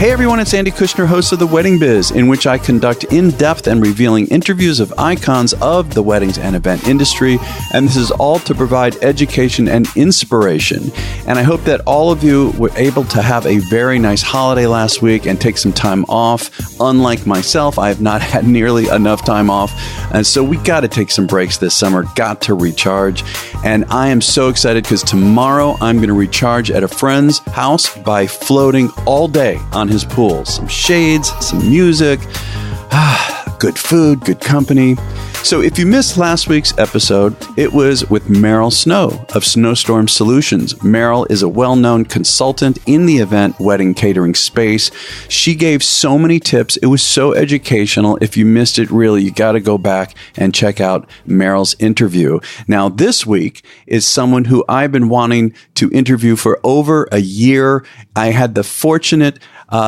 Hey everyone, it's Andy Kushner, host of The Wedding Biz, in which I conduct in-depth and revealing interviews of icons of the weddings and event industry. And this is all to provide education and inspiration. And I hope that all of you were able to have a very nice holiday last week and take some time off. Unlike myself, I have not had nearly enough time off. And so we got to take some breaks this summer, got to recharge. And I am so excited because tomorrow I'm going to recharge at a friend's house by floating all day on his pool. Some shades, some music, good food, good company. So if you missed last week's episode, it was with Meryl Snow of Snowstorm Solutions. Meryl is a well-known consultant in the event wedding catering space. She gave so many tips. It was so educational. If you missed it, really, you got to go back and check out Meryl's interview. Now, this week is someone who I've been wanting to interview for over a year. I had the fortunate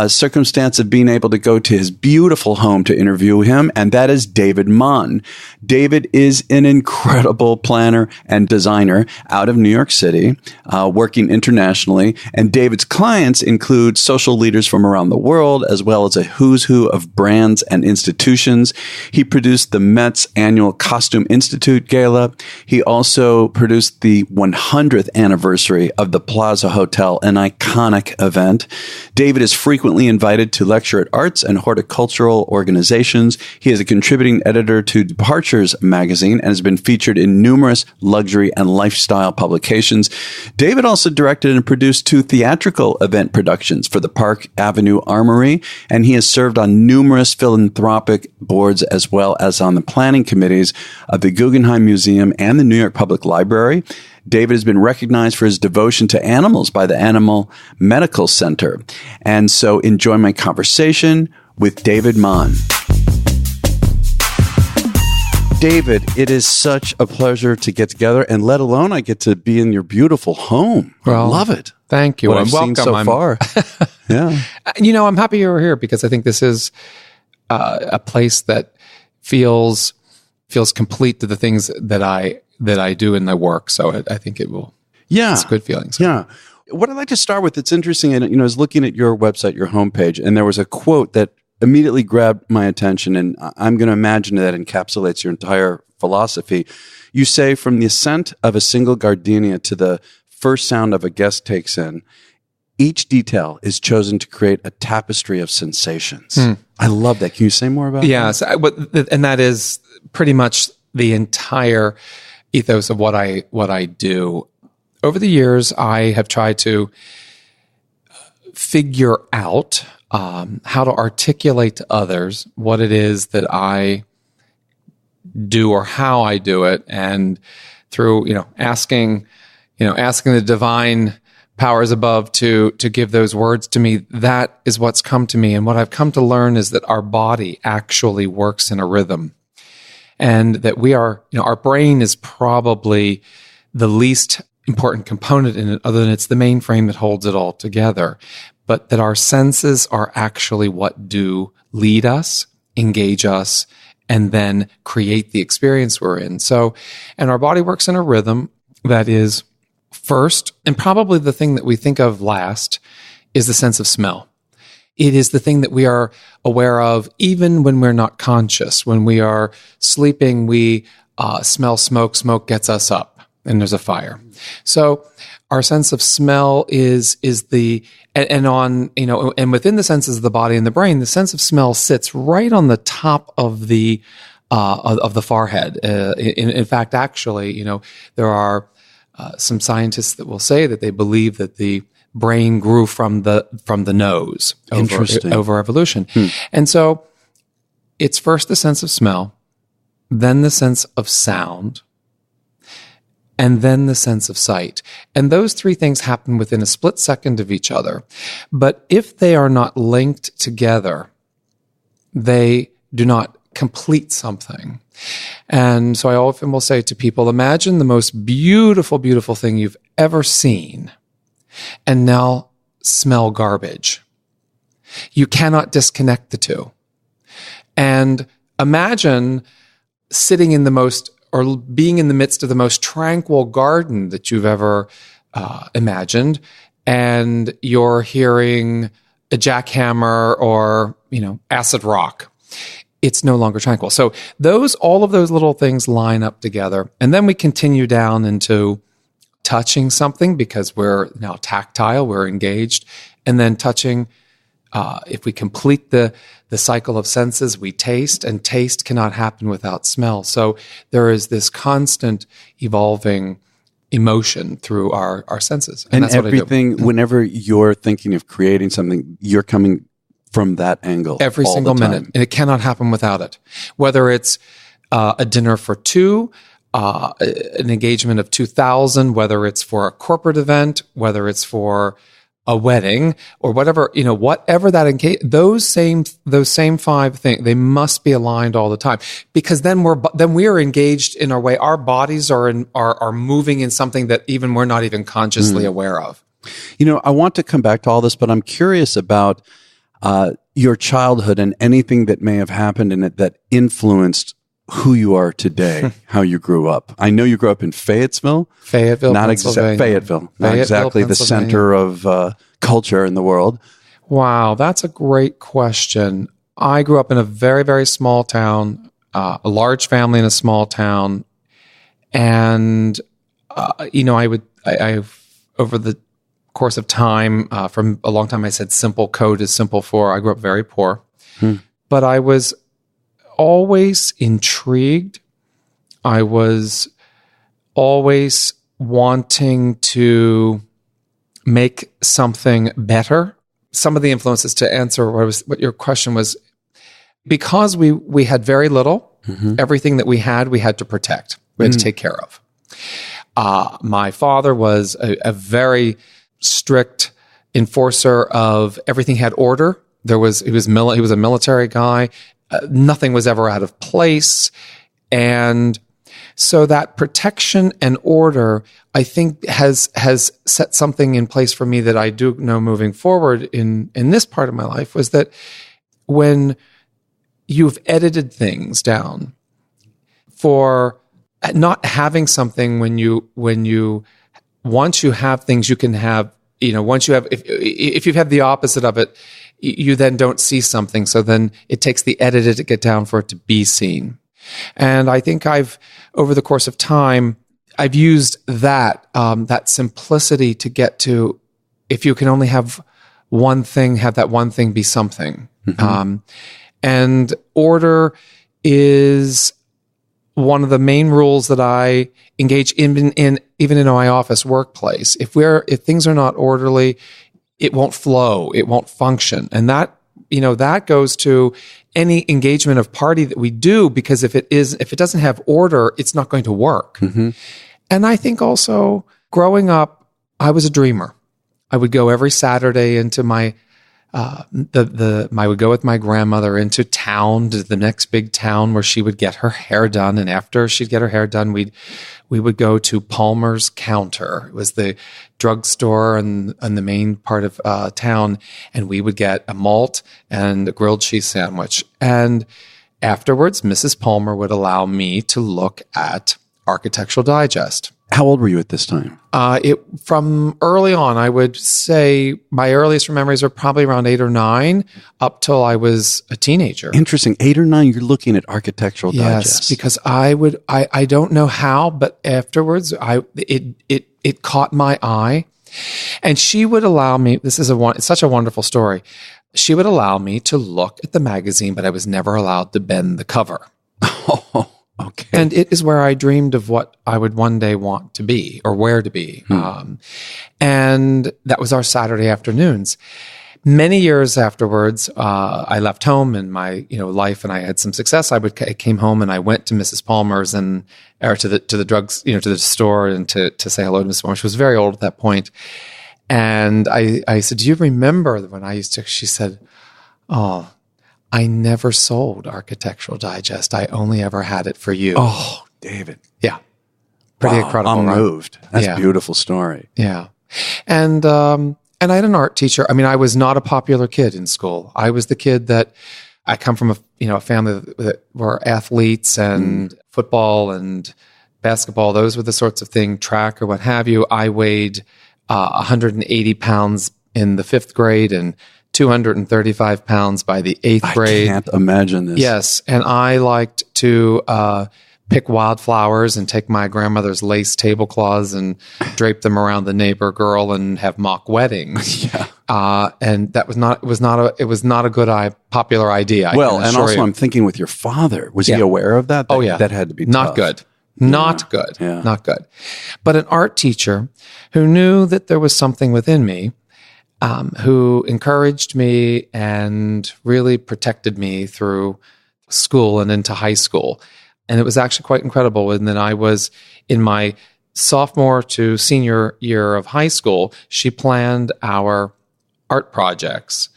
circumstance of being able to go to his beautiful home to interview him, and that is David MONN. David is an incredible planner and designer out of New York City, working internationally, and David's clients include social leaders from around the world, as well as a who's who of brands and institutions. He produced the Met's annual Costume Institute Gala. He also produced the 100th anniversary of the Plaza Hotel, an iconic event. David is frequently invited to lecture at arts and horticultural organizations. He is a contributing editor to Departures magazine and has been featured in numerous luxury and lifestyle publications. David also directed and produced 2 theatrical event productions for the Park Avenue Armory, and he has served on numerous philanthropic boards as well as on the planning committees of the Guggenheim Museum and the New York Public Library. David has been recognized for his devotion to animals by the Animal Medical Center. And so enjoy my conversation with David MONN. David, it is such a pleasure to get together, and let alone I get to be in your beautiful home. Well, I love it. Thank you. What I've seen so far. Yeah. I'm happy you're here because I think this is a place that feels complete to the things that I do in my work. So I think it will. Yeah. It's good feelings. Yeah. What I'd like to start with, it's interesting. And, I was looking at your website, your homepage, and there was a quote that immediately grabbed my attention. And I'm going to imagine that encapsulates your entire philosophy. You say, from the ascent of a single gardenia to the first sound of a guest takes in, each detail is chosen to create a tapestry of sensations. I love that. Can you say more about that? Yeah. And that is pretty much the entire ethos of what I do. Over the years, I have tried to figure out how to articulate to others what it is that I do or how I do it, and through asking the divine powers above to give those words to me. That is what's come to me, and what I've come to learn is that our body actually works in a rhythm. And that we are, our brain is probably the least important component in it, other than it's the mainframe that holds it all together. But that our senses are actually what do lead us, engage us, and then create the experience we're in. So, and our body works in a rhythm that is first, and probably the thing that we think of last, is the sense of smell. It is the thing that we are aware of even when we're not conscious. When we are sleeping, we smell smoke. Smoke gets us up, and there's a fire. So our sense of smell is and within the senses of the body and the brain, the sense of smell sits right on the top of the forehead. In fact, actually, there are some scientists that will say that they believe that the brain grew from the nose over evolution. And so it's first the sense of smell, then the sense of sound, and then the sense of sight. And those 3 things happen within a split second of each other. But if they are not linked together, they do not complete something. And so I often will say to people, imagine the most beautiful, beautiful thing you've ever seen, and now smell garbage. You cannot disconnect the two. And imagine sitting in the most, or being in the midst of the most tranquil garden that you've ever imagined, and you're hearing a jackhammer or, acid rock. It's no longer tranquil. So all of those little things line up together. And then we continue down into touching something because we're now tactile, we're engaged. And then touching, if we complete the cycle of senses, we taste, and taste cannot happen without smell. So there is this constant evolving emotion through our senses. And that's everything, what I do. Whenever you're thinking of creating something, you're coming from that angle every single minute. And it cannot happen without it. Whether it's a dinner for two, an engagement of 2,000, whether it's for a corporate event, whether it's for a wedding, or whatever, whatever that those same five things, they must be aligned all the time, because then we are engaged in our way. Our bodies are moving in something that even we're not even consciously aware of. I want to come back to all this, but I'm curious about your childhood and anything that may have happened in it that influenced who you are today, how you grew up. I know you grew up in Fayetteville, not Fayetteville, not exactly the center of culture in the world. Wow, that's a great question. I grew up in a very, very small town, a large family in a small town, and I over the course of time, from a long time, I said simple code is simple for. I grew up very poor, but I was always intrigued. I was always wanting to make something better. Some of the influences, to answer what your question was, because we had very little, everything that we had to protect. We had to take care of. My father was a very strict enforcer of everything had order. He was a military guy. Nothing was ever out of place. And so that protection and order, I think, has set something in place for me that I do know moving forward in this part of my life, was that when you've edited things down for not having something, once you have things, you can have, once you have, if you've had the opposite of it, you then don't see something. So then it takes the edited to get down for it to be seen. And I think over the course of time, I've used that simplicity to get to, if you can only have one thing, have that one thing be something. And order is one of the main rules that I engage in even in my office workplace. If things are not orderly, it won't flow, it won't function. And that goes to any engagement of party that we do, because if it doesn't have order, it's not going to work. And I think also growing up, I was a dreamer. I would go every Saturday into I would go with my grandmother into town, to the next big town, where she would get her hair done. And after she'd get her hair done, we would go to Palmer's Counter. It was the drugstore in the main part of town. And we would get a malt and a grilled cheese sandwich. And afterwards, Mrs. Palmer would allow me to look at Architectural Digest. How old were you at this time? From early on, I would say my earliest memories are probably around 8 or 9, up till I was a teenager. Interesting. 8 or 9, you're looking at Architectural Digest. Yes, because I don't know how, but afterwards, it caught my eye, and she would allow me. This is it's such a wonderful story. She would allow me to look at the magazine, but I was never allowed to bend the cover. Oh. Okay. And it is where I dreamed of what I would one day want to be, or where to be. And that was our Saturday afternoons. Many years afterwards, I left home in my life, and I had some success. I came home and I went to Mrs. Palmer's or to the drugs, to the store, and to say hello to Mrs. Palmer. She was very old at that point. And I said, "Do you remember when I used to?" She said, "Oh, I never sold Architectural Digest. I only ever had it for you." Oh, David. Yeah. Pretty incredible. I'm moved. That's a beautiful story. Yeah. And I had an art teacher. I mean, I was not a popular kid in school. I was the kid that I come from a family that were athletes, and football and basketball. Those were the sorts of thing, track or what have you. I weighed 180 pounds in the 5th grade and 235 pounds by the 8th grade. I can't imagine this. Yes. And I liked to pick wildflowers and take my grandmother's lace tablecloths and drape them around the neighbor girl and have mock weddings. Yeah. And that was not a good popular idea. Well, and also I'm thinking with your father, was he aware of that? Oh yeah. That had to be not tough. good. Not good. Yeah. Not good. But an art teacher who knew that there was something within me, who encouraged me and really protected me through school and into high school. And it was actually quite incredible. When then I was in my sophomore to senior year of high school, she planned our art projects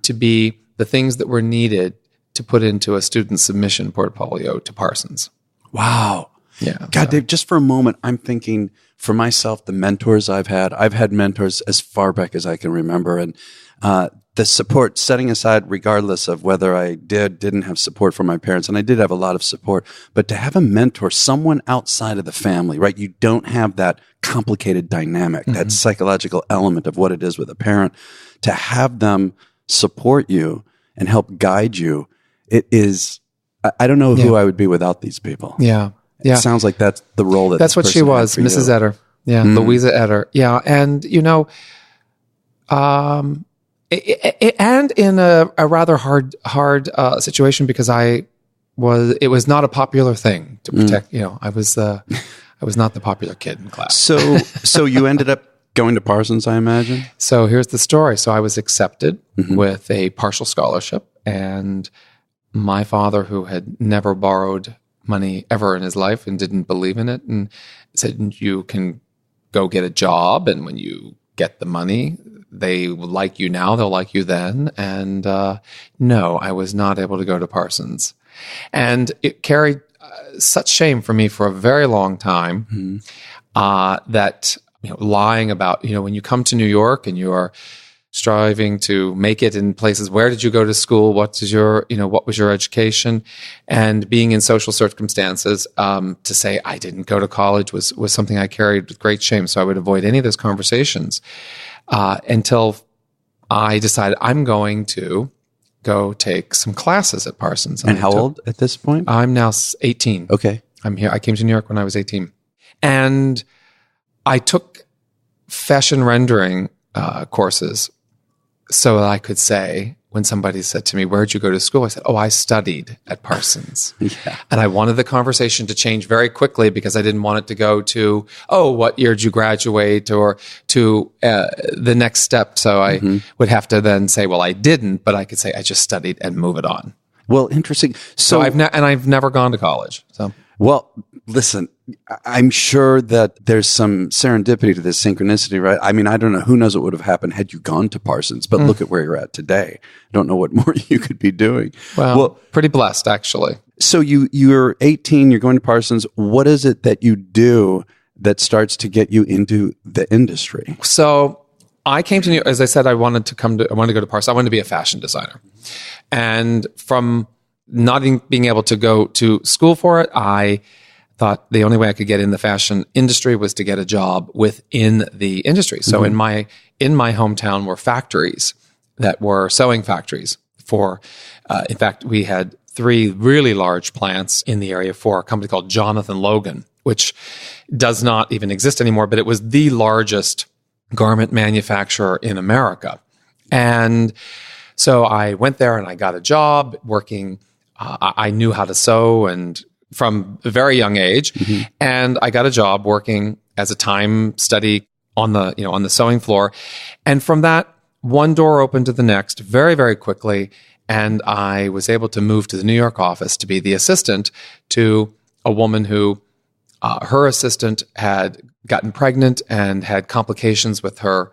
to be the things that were needed to put into a student submission portfolio to Parsons. Wow. Yeah. God, Dave, just for a moment, I'm thinking for myself, the mentors I've had mentors as far back as I can remember. And the support, setting aside regardless of whether I didn't have support from my parents, and I did have a lot of support, but to have a mentor, someone outside of the family, right? You don't have that complicated dynamic, that psychological element of what it is with a parent. To have them support you and help guide you, it is, I don't know who I would be without these people. Yeah. Yeah. It sounds like that's the role that that's what she was, Mrs. Etter. Yeah. Louisa Etter. Yeah. And, and in a rather hard situation because it was not a popular thing to protect. I was not the popular kid in class. So you ended up going to Parsons, I imagine? So here's the story. So I was accepted with a partial scholarship, and my father, who had never borrowed money ever in his life and didn't believe in it, and said, you can go get a job, and when you get the money, they like you now, they'll like you then. And no, I was not able to go to Parsons. And it carried such shame for me for a very long time that lying about, when you come to New York and you are striving to make it in places, where did you go to school? What was your education? And being in social circumstances, to say I didn't go to college was something I carried with great shame. So I would avoid any of those conversations until I decided I'm going to go take some classes at Parsons. And how old at this point? I'm now 18. Okay. I'm here. I came to New York when I was 18. And I took fashion rendering courses so that I could say, when somebody said to me, where'd you go to school? I said, I studied at Parsons. Yeah. And I wanted the conversation to change very quickly because I didn't want it to go to, what year did you graduate, or to the next step. So I would have to then say, well, I didn't, but I could say I just studied and move it on. Well, interesting. So I've never gone to college. So. Well, listen, I'm sure that there's some serendipity to this, synchronicity, right? I mean, I don't know. Who knows what would have happened had you gone to Parsons, but look at where you're at today. I don't know what more you could be doing. Well, pretty blessed, actually. So you're 18, you're going to Parsons. What is it that you do that starts to get you into the industry? So I came to New York, as I said, I wanted to go to Parsons. I wanted to be a fashion designer. And from not being able to go to school for it, I thought the only way I could get in the fashion industry was to get a job within the industry. So in my hometown were factories that were sewing factories for, in fact, we had 3 really large plants in the area for a company called Jonathan Logan, which does not even exist anymore, but it was the largest garment manufacturer in America. And so I went there and I got a job working. I knew how to sew and from a very young age, and I got a job working as a time study on the sewing floor. And from that, one door opened to the next very, very quickly, and I was able to move to the New York office to be the assistant to a woman who, her assistant had gotten pregnant and had complications with her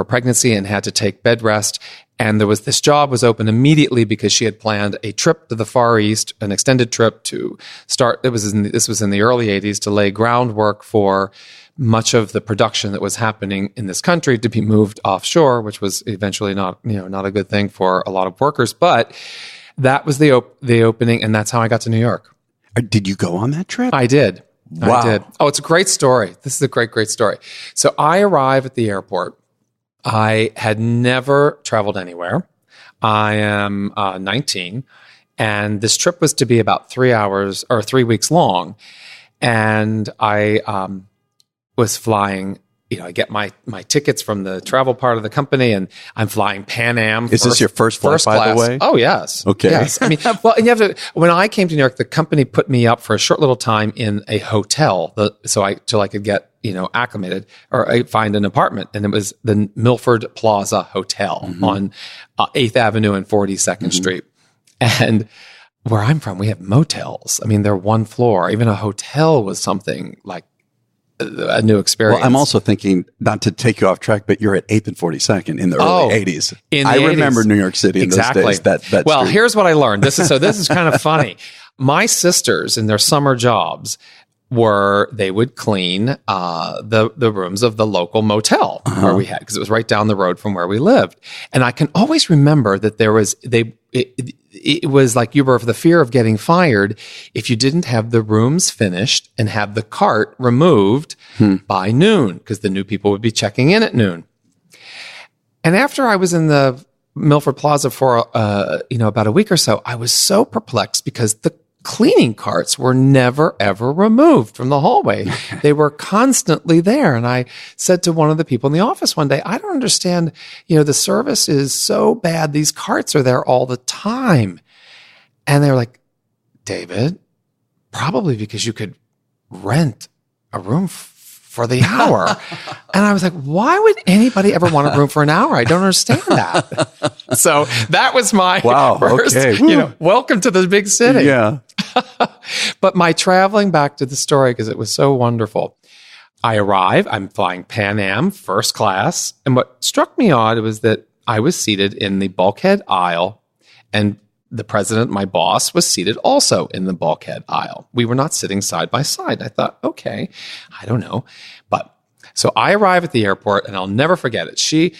pregnancy and had to take bed rest. And this job was open immediately because she had planned a trip to the Far East, an extended trip to start. This was in the early 80s, to lay groundwork for much of the production that was happening in this country to be moved offshore, which was eventually not a good thing for a lot of workers. But that was the opening, and that's how I got to New York. Did you go on that trip? I did. Wow. I did. Oh, it's a great story. This is a great, great story. So I arrive at the airport. I had never traveled anywhere. I am 19, and this trip was to be about 3 hours or 3 weeks long. And I was flying. I get my tickets from the travel part of the company, and I'm flying Pan Am. Is this your first flight, by the way? Oh, yes. Okay. Yes. I mean, well, and you have to. When I came to New York, the company put me up for a short little time in a hotel, till I could get acclimated or find an apartment, and it was the Milford Plaza Hotel on 8th Avenue and 42nd Street, and. Where I'm from, we have motels. I mean, they're one floor. Even a hotel was something like a new experience. Well, I'm also thinking, not to take you off track, but you're at 8th and 42nd in the early 80s. I remember New York City in those days. That well, street. Here's what I learned. This is kind of funny. My sisters, in their summer jobs, they would clean the rooms of the local motel where we had, because it was right down the road from where we lived. And I can always remember that it was like you were for the fear of getting fired if you didn't have the rooms finished and have the cart removed by noon, because the new people would be checking in at noon. And after I was in the Milford Plaza for about a week or so, I was so perplexed because the cleaning carts were never, ever removed from the hallway. They were constantly there. And I said to one of the people in the office one day, I don't understand, the service is so bad. These carts are there all the time. And they were like, David, probably because you could rent a room for the hour. And I was like, why would anybody ever want a room for an hour? I don't understand that. So that was my first, welcome to the big city. Yeah. But my traveling back to the story, because it was so wonderful. I arrive, I'm flying Pan Am first class. And what struck me odd was that I was seated in the bulkhead aisle, and the president, my boss, was seated also in the bulkhead aisle. We were not sitting side by side. I thought, okay, I don't know. But so I arrive at the airport, and I'll never forget it. She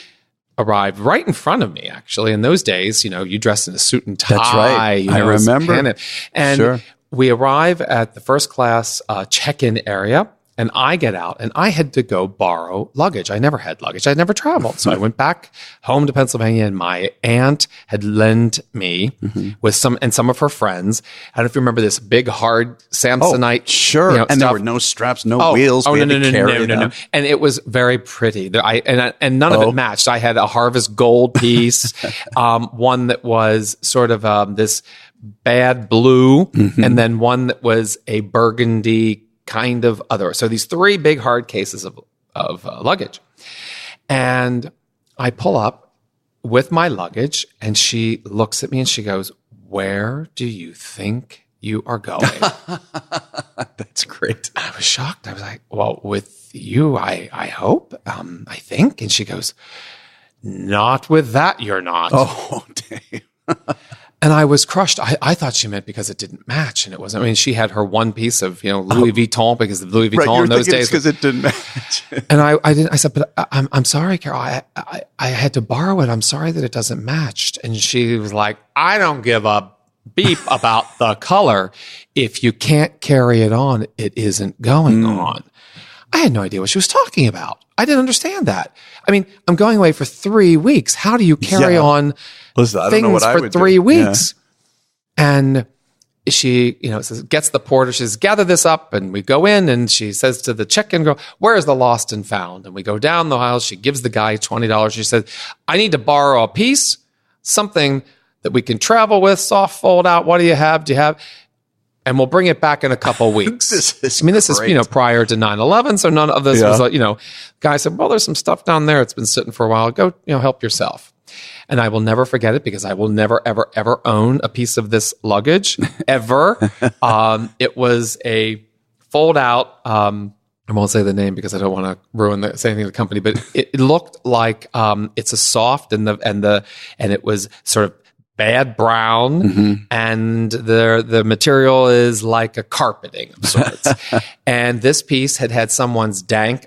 arrived right in front of me, actually. In those days, you dressed in a suit and tie. That's right. I remember. And we arrive at the first class check-in area. And I get out, and I had to go borrow luggage. I never had luggage. I'd never traveled. So I went back home to Pennsylvania, and my aunt had lent me with some of her friends. I don't know if you remember this big, hard Samsonite. Oh, sure. And stuff. there were no straps, no wheels. No. And it was very pretty. And none of it matched. I had a Harvest Gold piece, one that was sort of this bad blue, and then one that was a burgundy kind of other. So these three big hard cases of luggage. And I pull up with my luggage, and she looks at me and she goes, "Where do you think you are going?" That's great. I was shocked. I was like, "Well, with you, I hope, I think." And she goes, "Not with that, you're not." Oh, damn. And I was crushed. I thought she meant because it didn't match, and it wasn't. I mean, she had her one piece of Louis Vuitton, because the Louis Vuitton in those days, because it didn't match. And I didn't. I said, "But I'm sorry, Carol. I had to borrow it. I'm sorry that it doesn't match." And she was like, "I don't give a beep about the color. If you can't carry it on, it isn't going on." I had no idea what she was talking about. I didn't understand that. I mean, I'm going away for 3 weeks. How do you carry on things for 3 weeks? Yeah. And she, says, gets the porter. She says, "Gather this up." And we go in, and she says to the check-in girl, "Where is the lost and found?" And we go down the aisle. She gives the guy $20. She says, "I need to borrow a piece, something that we can travel with, soft fold out. What do you have? Do you have? And we'll bring it back in a couple weeks." This is prior to 9/11, so none of this was like, guy said, "Well, there's some stuff down there. It's been sitting for a while. Go, help yourself." And I will never forget it, because I will never, ever, ever own a piece of this luggage ever. It was a fold out. I won't say the name because I don't want to ruin say anything to the company, but it looked like it's a soft and it was sort of bad brown, and the material is like a carpeting of sorts. And this piece had someone's dank,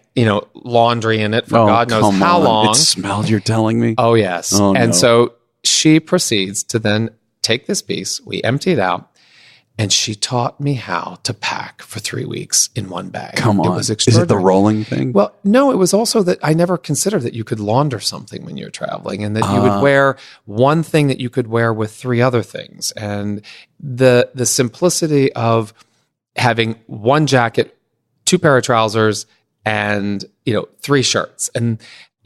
laundry in it for God knows how long. It smelled, you're telling me? Oh, yes. So she proceeds to then take this piece. We empty it out, And she taught me how to pack for 3 weeks in one bag. Come on. It was Is it the rolling thing? Well, no, it was also that I never considered that you could launder something when you're traveling, and that you would wear one thing that you could wear with 3 other things. And the simplicity of having one jacket, 2 pair of trousers, and 3 shirts.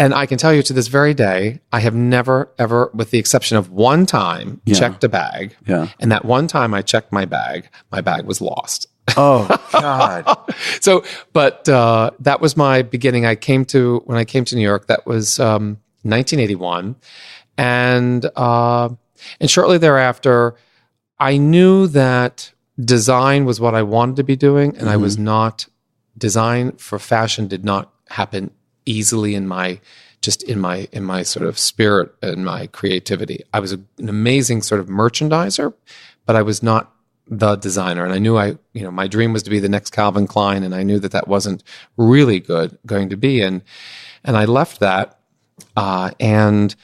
And I can tell you to this very day, I have never, ever, with the exception of one time, checked a bag. Yeah. And that one time I checked my bag was lost. Oh, God. So, but that was my beginning. When I came to New York, that was 1981. And shortly thereafter, I knew that design was what I wanted to be doing. And I was not, design for fashion did not happen easily in my sort of spirit and my creativity. I was an amazing sort of merchandiser, but I was not the designer. And I knew my dream was to be the next Calvin Klein, and I knew that wasn't really going to be. And I left that, and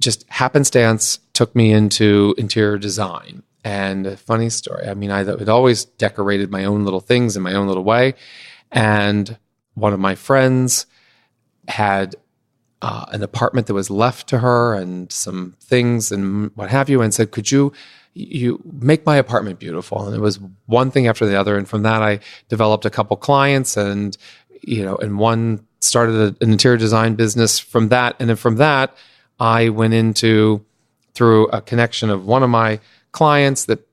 just happenstance took me into interior design. And a funny story. I mean, I had always decorated my own little things in my own little way. And one of my friends had an apartment that was left to her and some things and what have you, and said, could you make my apartment beautiful? And it was one thing after the other. And from that, I developed a couple clients, and one started an interior design business from that. And then from that, I went through a connection of one of my clients that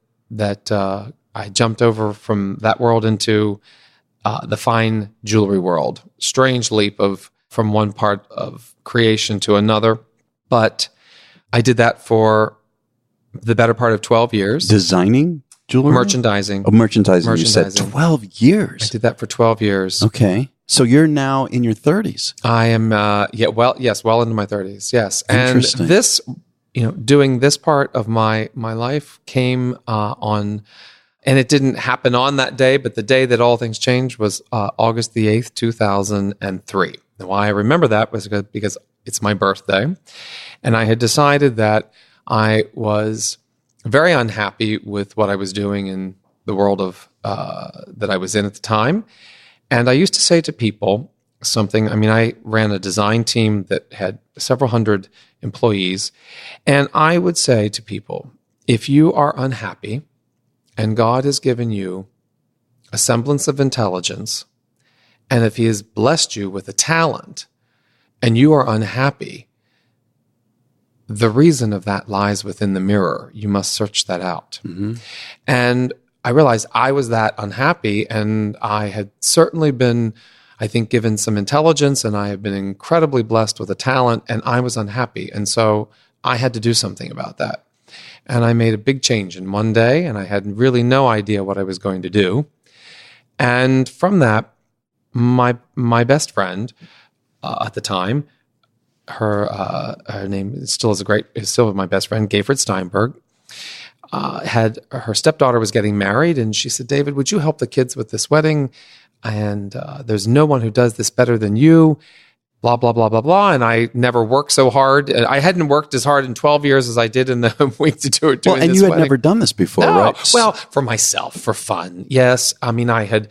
I jumped over from that world into the fine jewelry world. Strange leap from one part of creation to another. But I did that for the better part of 12 years. Designing jewelry? Merchandising. Oh, merchandising. You said 12 years. I did that for 12 years. Okay. So you're now in your 30s. I am, well into my 30s, yes. And this, doing this part of my life came on, and it didn't happen on that day, but the day that all things changed was August the 8th, 2003. And why I remember that was because it's my birthday. And I had decided that I was very unhappy with what I was doing in the world of that I was in at the time. And I used to say to people something. I mean, I ran a design team that had several hundred employees. And I would say to people, if you are unhappy and God has given you a semblance of intelligence, and if he has blessed you with a talent and you are unhappy, the reason of that lies within the mirror. You must search that out. Mm-hmm. And I realized I was that unhappy, and I had certainly been, I think, given some intelligence, and I have been incredibly blessed with a talent, and I was unhappy. And so I had to do something about that. And I made a big change in one day, and I had really no idea what I was going to do. And from that, my best friend at the time, her name is still my best friend, Gayford Steinberg, had her stepdaughter was getting married, and she said, David, would you help the kids with this wedding? And there's no one who does this better than you, blah, blah, blah, blah, blah. And I never worked so hard. I hadn't worked as hard in 12 years as I did in the week to do it. Well, and you had never done this before, no. right? Well, for myself, for fun. Yes. I mean, as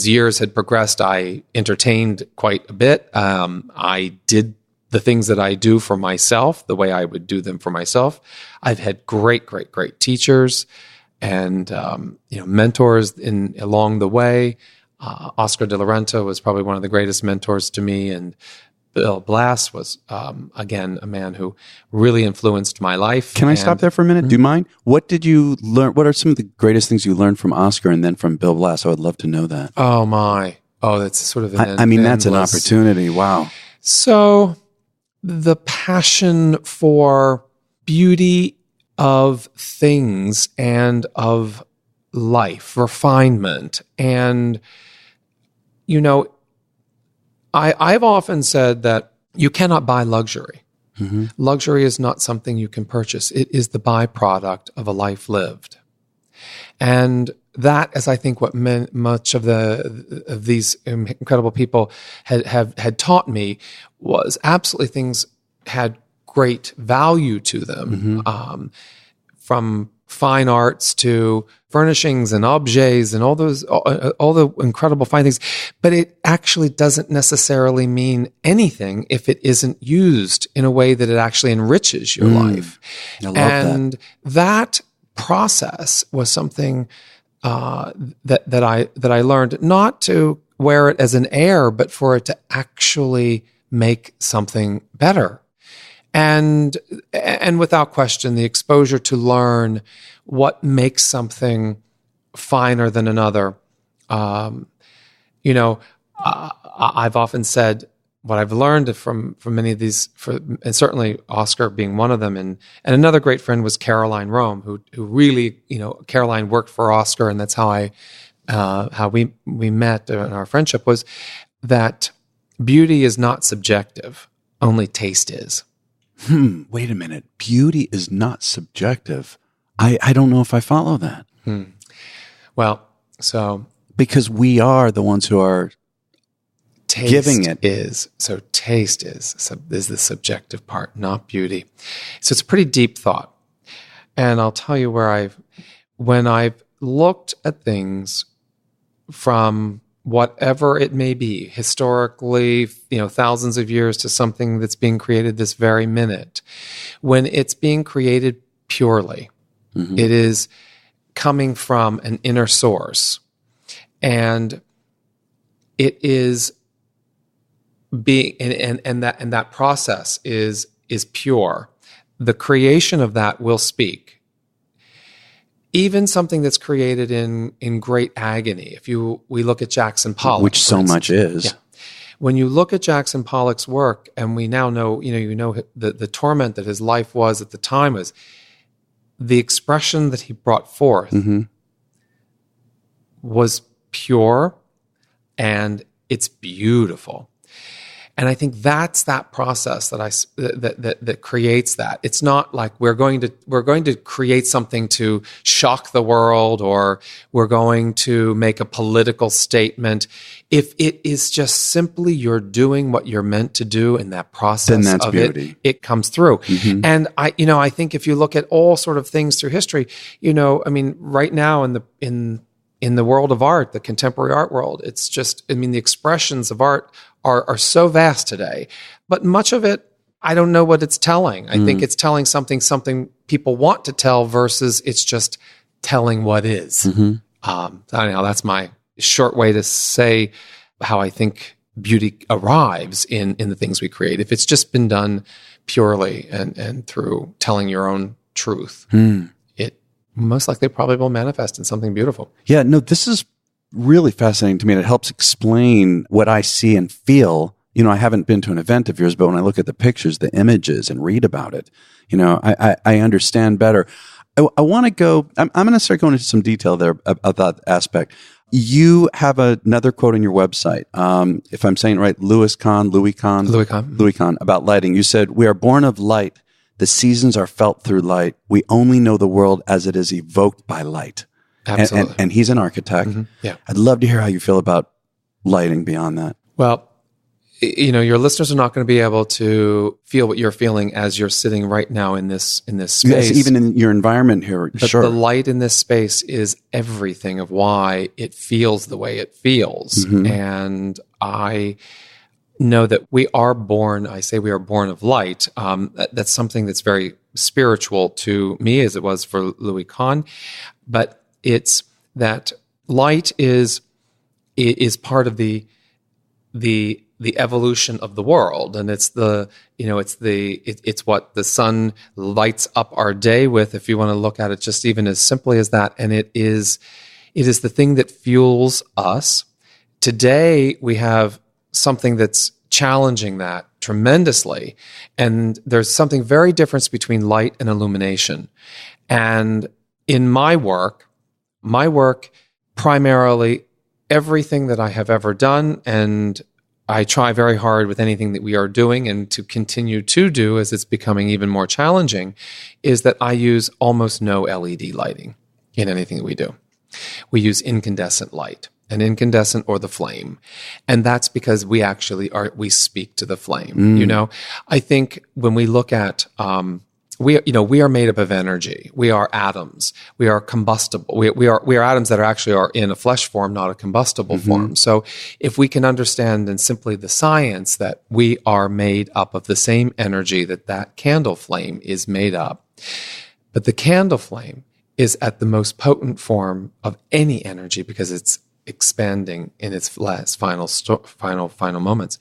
years had progressed, I entertained quite a bit. I did the things that I do for myself, the way I would do them for myself. I've had great, great, great teachers and mentors along the way. Oscar de la Renta was probably one of the greatest mentors to me, and Bill Blass was again a man who really influenced my life. Can I stop there for a minute? Mm-hmm. Do you mind? What did you learn? What are some of the greatest things you learned from Oscar and then from Bill Blass? I would love to know that. Oh my! Oh, that's sort of that's an opportunity. Wow. So the passion for beauty of things and of life, refinement, and I've often said that you cannot buy luxury. Mm-hmm. Luxury is not something you can purchase. It is the byproduct of a life lived. And that is, I think, what much of these incredible people had taught me was absolutely things had great value to them, mm-hmm. From fine arts to furnishings and objets and all the incredible fine things. But it actually doesn't necessarily mean anything if it isn't used in a way that it actually enriches your life. I love and that process was something that I learned, not to wear it as an air, but for it to actually make something better. And without question, the exposure to learn what makes something finer than another. I've often said what I've learned from many of these, and certainly Oscar being one of them, and another great friend was Caroline Rome, who really, Caroline worked for Oscar, and that's how we met, and our friendship was that beauty is not subjective, only taste is. Wait a minute. Beauty is not subjective. I don't know if I follow that. Well, so because we are the ones who are giving it. Taste is the subjective part, not beauty. So it's a pretty deep thought. And I'll tell you when I've looked at things from whatever it may be, historically, thousands of years, to something that's being created this very minute, when it's being created purely, it is coming from an inner source, and it is being, and that process is pure. The creation of that will speak. Even something that's created in great agony. We look at Jackson Pollock, which so much is. Yeah. When you look at Jackson Pollock's work, and we now know, the torment that his life was at the time, was the expression that he brought forth was pure, and it's beautiful. And I think that's that process that creates that. It's not like we're going to create something to shock the world, or we're going to make a political statement. If it is just simply you're doing what you're meant to do in that process, then that's of beauty. It comes through. And I think if you look at all sort of things through history, right now in the world of art, the contemporary art world, it's just, the expressions of art are so vast today, but much of it, I don't know what it's telling. I think it's telling something people want to tell, versus it's just telling what is. I don't know, that's my short way to say how I think beauty arrives in the things we create. If it's just been done purely and through telling your own truth, it most likely probably will manifest in something beautiful. Yeah, no, this is really fascinating to me, and it helps explain what I see and feel. I haven't been to an event of yours, but when I look at the pictures, the images, and read about it, I understand better. I want to go, I'm going to start going into some detail there about that aspect. You have another quote on your website, if I'm saying it right, Louis Kahn, about lighting. You said, "We are born of light. The seasons are felt through light. We only know the world as it is evoked by light." Absolutely. And he's an architect. Yeah. I'd love to hear how you feel about lighting beyond that. Well, your listeners are not going to be able to feel what you're feeling as you're sitting right now in this space. Yes, even in your environment here, but sure. The light in this space is everything of why it feels the way it feels. And I know that we are born of light. That's something that's very spiritual to me, as it was for Louis Kahn. But it's that light is part of the evolution of the world, and it's what the sun lights up our day with, if you want to look at it just even as simply as that. And it is the thing that fuels us. Today we have something that's challenging that tremendously, and there's something very different between light and illumination. And in my work primarily, everything that I have ever done, and I try very hard with anything that we are doing and to continue to do as it's becoming even more challenging, is that I use almost no LED lighting in anything that we do. We use incandescent light, an incandescent or the flame. And that's because we speak to the flame. I think when we look at we are made up of energy. We are atoms. We are combustible. We are atoms that are in a flesh form, not a combustible form. So if we can understand in simply the science that we are made up of the same energy that candle flame is made up, but the candle flame is at the most potent form of any energy because it's expanding in its last final moments,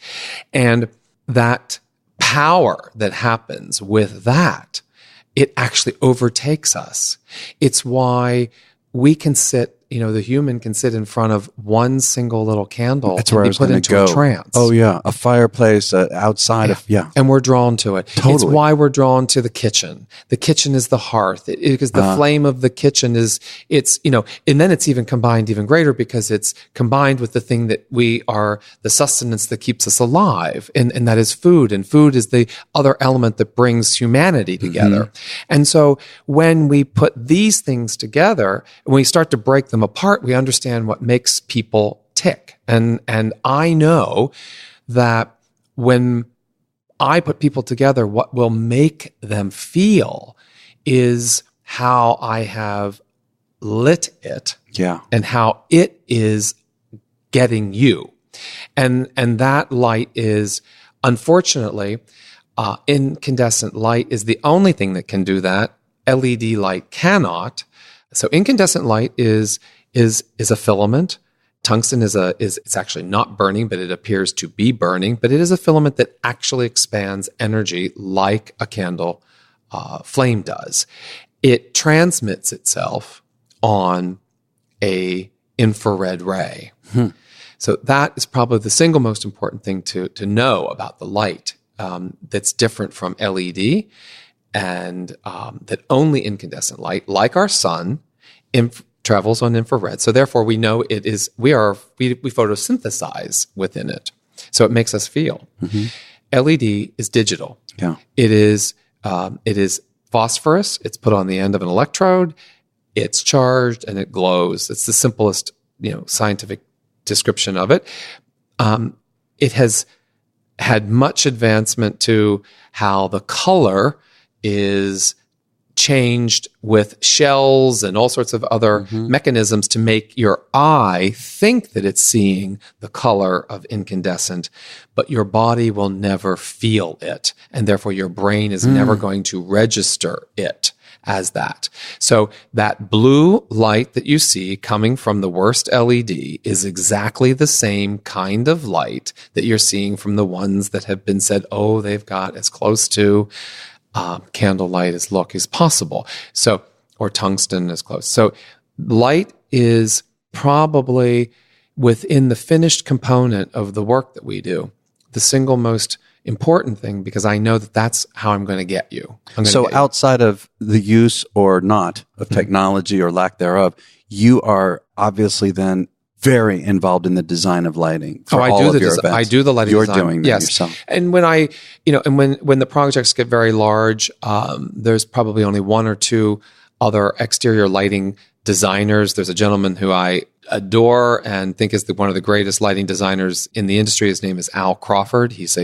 and that power that happens with that, it actually overtakes us. It's why we can sit, the human can sit in front of one single little candle. That's where I was put into go. A trance. Oh yeah, a fireplace outside of and we're drawn to it. Totally. It's why we're drawn to the kitchen. The kitchen is the hearth because the flame of the kitchen and then it's even combined even greater because it's combined with the thing that we are, the sustenance that keeps us alive, and that is food. And food is the other element that brings humanity together. And so when we put these things together, when we start to break them apart, we understand what makes people tick. And I know that when I put people together, what will make them feel is how I have lit it, and how it is getting you. And that light is, unfortunately, incandescent light is the only thing that can do that. LED light cannot. So incandescent light is a filament. Tungsten it's actually not burning, but it appears to be burning. But it is a filament that actually expands energy like a candle flame does. It transmits itself on a infrared ray. So that is probably the single most important thing to know about the light that's different from LED, and that only incandescent light, like our sun, travels on infrared. So therefore, we know we photosynthesize within it. So it makes us feel. LED is digital. It is phosphorus. It's put on the end of an electrode. It's charged and it glows. It's the simplest, scientific description of it. It has had much advancement to how the color is changed with shells and all sorts of other mechanisms to make your eye think that it's seeing the color of incandescent, but your body will never feel it. And therefore your brain is never going to register it as that. So that blue light that you see coming from the worst LED is exactly the same kind of light that you're seeing from the ones that have been said, they've got as close to candlelight as possible. So, or tungsten as close. So light is probably within the finished component of the work that we do, the single most important thing, because I know that that's how I'm going to get you. So outside of the use or not of technology or lack thereof, you are obviously then very involved in the design of lighting for all of your events. I do the lighting You're design. doing that yourself. And when when the projects get very large, there's probably only one or two other exterior lighting designers. There's a gentleman who I adore and think is one of the greatest lighting designers in the industry. His name is Al Crawford. He's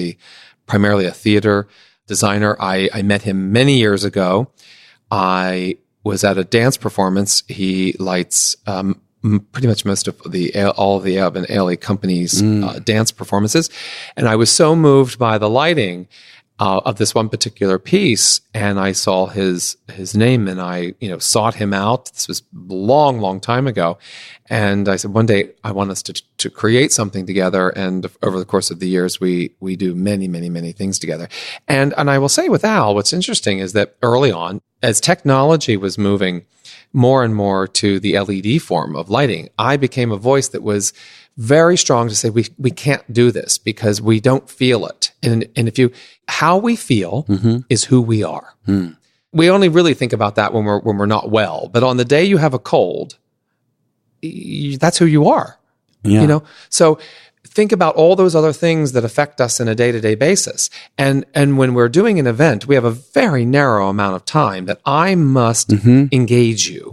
primarily a theater designer. I met him many years ago. I was at a dance performance. He lights pretty much most of all of the Evan Ailey company's dance performances. And I was so moved by the lighting of this one particular piece, and I saw his name, and I sought him out. This was a long, long time ago. And I said, one day I want us to create something together. And over the course of the years, we do many, many, many things together. And I will say with Al, what's interesting is that early on, as technology was moving more and more to the LED form of lighting, I became a voice that was very strong to say we can't do this because we don't feel it. And how we feel is who we are. We only really think about that when we're not well. But on the day you have a cold, that's who you are. So think about all those other things that affect us in a day-to-day basis. And when we're doing an event, we have a very narrow amount of time that I must engage you.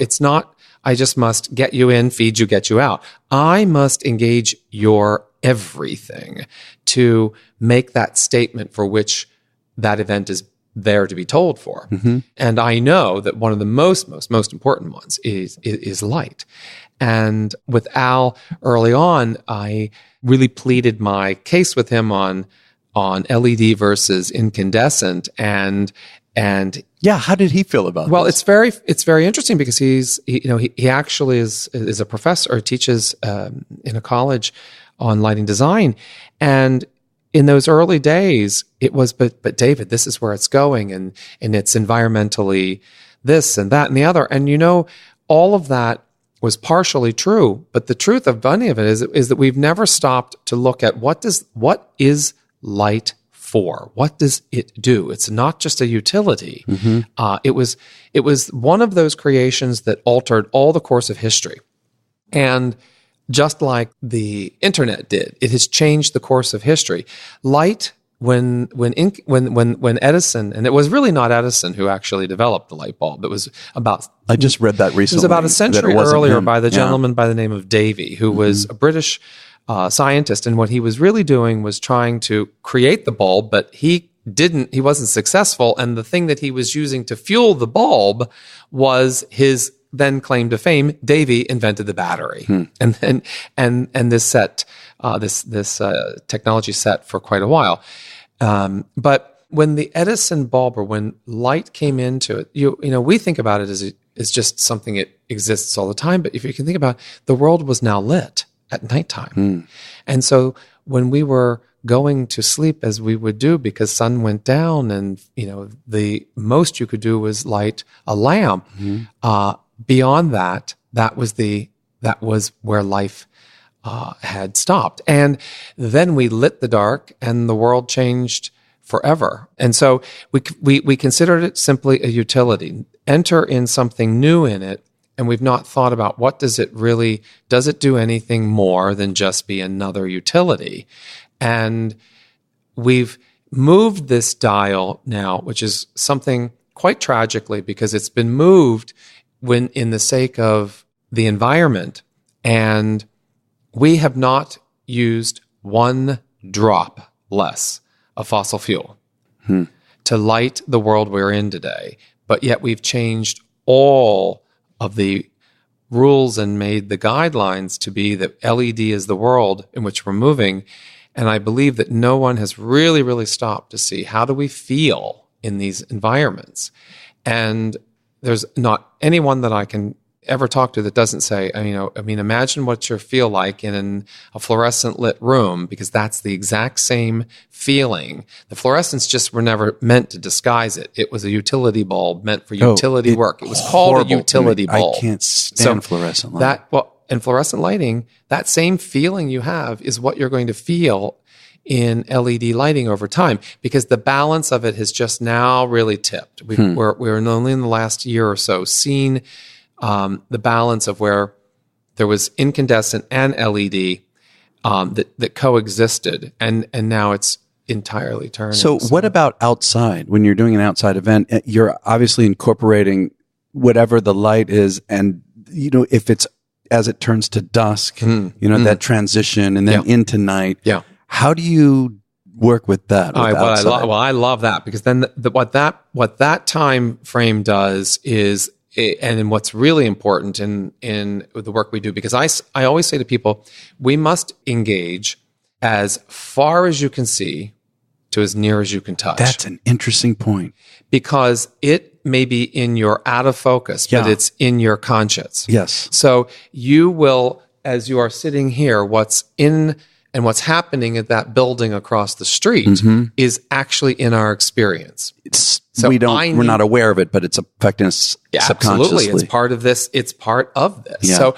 It's not, I just must get you in, feed you, get you out. I must engage your everything to make that statement for which that event is there to be told for. And I know that one of the most important ones is light. And with Al early on, I really pleaded my case with him on LED versus incandescent and yeah, how did he feel about well, this? it's very interesting because he actually is a professor or teaches in a college on lighting design. And in those early days, it was, but David, this is where it's going, and it's environmentally this and that and the other. And all of that was partially true, but the truth of any of it is that we've never stopped to look at what is light for? What does it do? It's not just a utility. It was one of those creations that altered all the course of history. And just like the internet did, it has changed the course of history. Light, when Edison, and it was really not Edison who actually developed the light bulb. It was about, I just read that recently. It was about a century earlier by the gentleman by the name of Davy, who was a British scientist. And what he was really doing was trying to create the bulb, but he wasn't successful. And the thing that he was using to fuel the bulb was his then claim to fame. Davy invented the battery, and this set, this technology set for quite a while. But when the Edison bulb, or when light came into it, we think about it as just something that exists all the time. But if you can think about it, the world was now lit at nighttime, and so when we were going to sleep, as we would do, because sun went down, and the most you could do was light a lamp. Beyond that, that was where life had stopped. And then we lit the dark, and the world changed forever. And so we considered it simply a utility. Enter in something new in it, and we've not thought about does it do anything more than just be another utility? And we've moved this dial now, which is something quite tragically, because it's been moved when in the sake of the environment, and we have not used one drop less of fossil fuel to light the world we're in today, but yet we've changed all of the rules and made the guidelines to be that LED is the world in which we're moving. And I believe that no one has really, really stopped to see, how do we feel in these environments? And there's not anyone that I can ever talk to that doesn't say, imagine what you feel like in a fluorescent lit room, because that's the exact same feeling. The fluorescents just were never meant to disguise it. It was a utility bulb meant for utility work. It was called a utility bulb. I can't stand fluorescent light. In fluorescent lighting, that same feeling you have is what you're going to feel in LED lighting over time, because the balance of it has just now really tipped. We're only in the last year or so seen the balance of where there was incandescent and LED that coexisted, and now it's entirely turning. So what about outside? When you're doing an outside event, you're obviously incorporating whatever the light is, and if it's as it turns to dusk, that transition, and then into night. Yeah. How do you work with that? I love that, because then what that time frame does is, and what's really important in the work we do, because I always say to people, we must engage as far as you can see to as near as you can touch. That's an interesting point, because it may be in your out of focus, but it's in your conscious. Yes. So you will, as you are sitting here, what's in and what's happening at that building across the street is actually in our experience. We're not aware of it, but it's affecting us subconsciously. Absolutely. It's part of this. It's part of this. Yeah.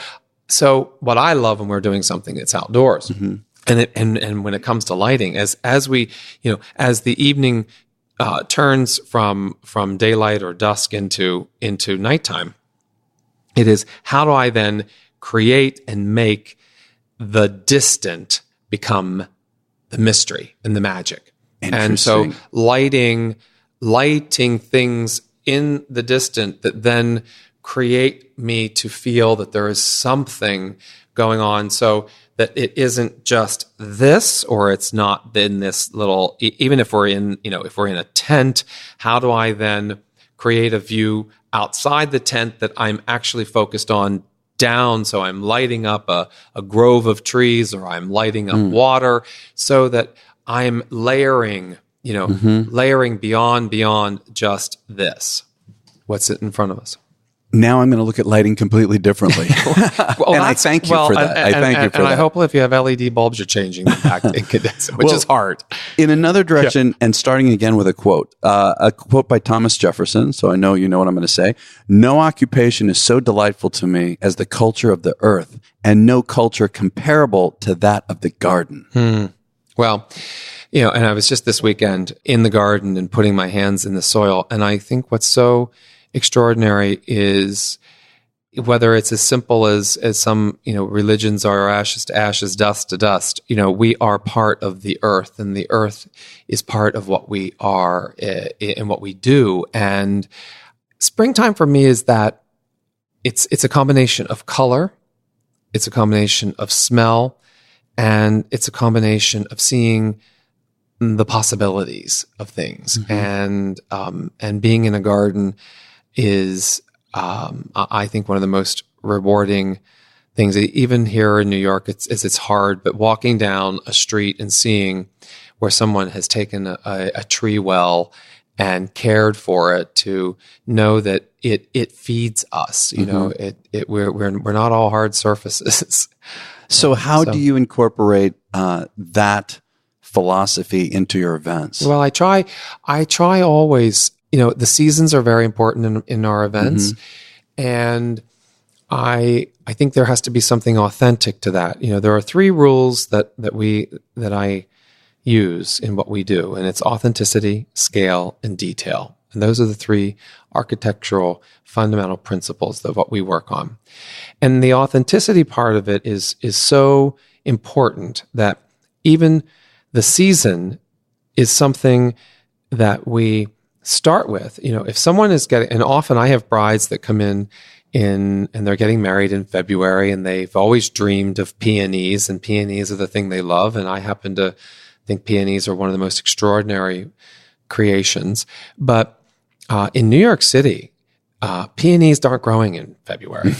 So what I love when we're doing something that's outdoors, and when it comes to lighting, as we, as the evening turns from daylight or dusk into nighttime, it is, how do I then create and make the distant become the mystery and the magic? And so lighting things in the distant that then create me to feel that there is something going on. So that it isn't just this, or it's not in this little, even if we're in, if we're in a tent, how do I then create a view outside the tent that I'm actually focused on down? So I'm lighting up a grove of trees, or I'm lighting up water, so that I'm layering, layering beyond just this. What's it in front of us? Now I'm going to look at lighting completely differently. And I thank you for that. I thank you for that. And I hope if you have LED bulbs, you're changing them back to incandescent, which is hard. In another direction, and starting again with a quote by Thomas Jefferson, so I know you know what I'm going to say. No occupation is so delightful to me as the culture of the earth, and no culture comparable to that of the garden. Well, and I was just this weekend in the garden and putting my hands in the soil, and I think what's so extraordinary is, whether it's as simple as some religions are ashes to ashes, dust to dust, we are part of the earth, and the earth is part of what we are and what we do. And springtime for me is that it's a combination of color, it's a combination of smell, and it's a combination of seeing the possibilities of things. And being in a garden is, I think, one of the most rewarding things. Even here in New York, it's hard, but walking down a street and seeing where someone has taken a tree well and cared for it, to know that it feeds us. We're not all hard surfaces. So how do you incorporate that philosophy into your events? Well, I try always. The seasons are very important in our events, and I think there has to be something authentic to that. There are 3 rules that I use in what we do, and it's authenticity, scale, and detail. And those are the 3 architectural fundamental principles of what we work on. And the authenticity part of it is so important that even the season is something that we start with. If someone is getting, and often I have brides that come in and they're getting married in February, and they've always dreamed of peonies, and peonies are the thing they love. And I happen to think peonies are one of the most extraordinary creations. But in New York City, peonies aren't growing in February.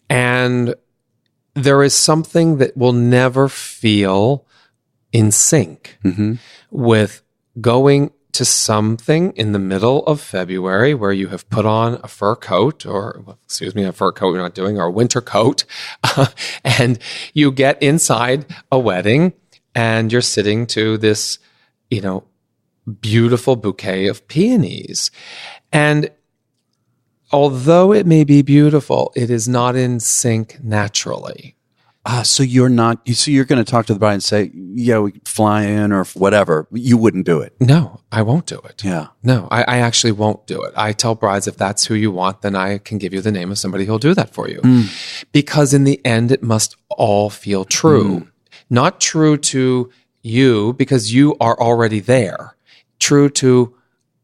And there is something that will never feel in sync with going to something in the middle of February where you have put on a fur coat, or a fur coat you're not doing, or a winter coat, and you get inside a wedding and you're sitting to this, beautiful bouquet of peonies. And although it may be beautiful, it is not in sync naturally. So you're going to talk to the bride and say, yeah, we could fly in or whatever. You wouldn't do it. No, I won't do it. Yeah. No, I actually won't do it. I tell brides, if that's who you want, then I can give you the name of somebody who'll do that for you. Because in the end, it must all feel true. Not true to you because you are already there. True to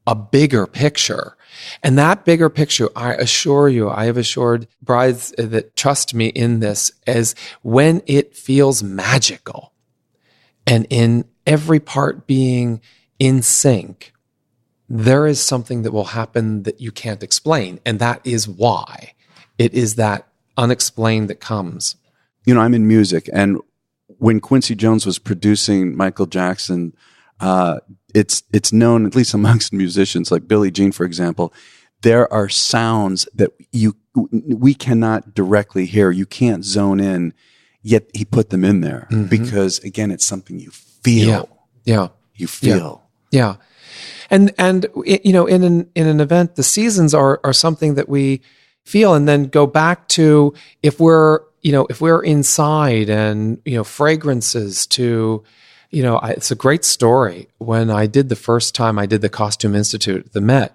a bigger picture. And that bigger picture, I assure you, I have assured brides that trust me in this, as when it feels magical and in every part being in sync, there is something that will happen that you can't explain. And that is why. It is that unexplained that comes. I'm in music, and when Quincy Jones was producing Michael Jackson, it's known, at least amongst musicians like Billie Jean, for example, there are sounds that we cannot directly hear. You can't zone in, yet he put them in there because, again, it's something you feel. Yeah. You feel. Yeah. And in an event, the seasons are something that we feel, and then go back to if we're inside, and fragrances to. It's a great story. When I did the first time I did the Costume Institute at the Met,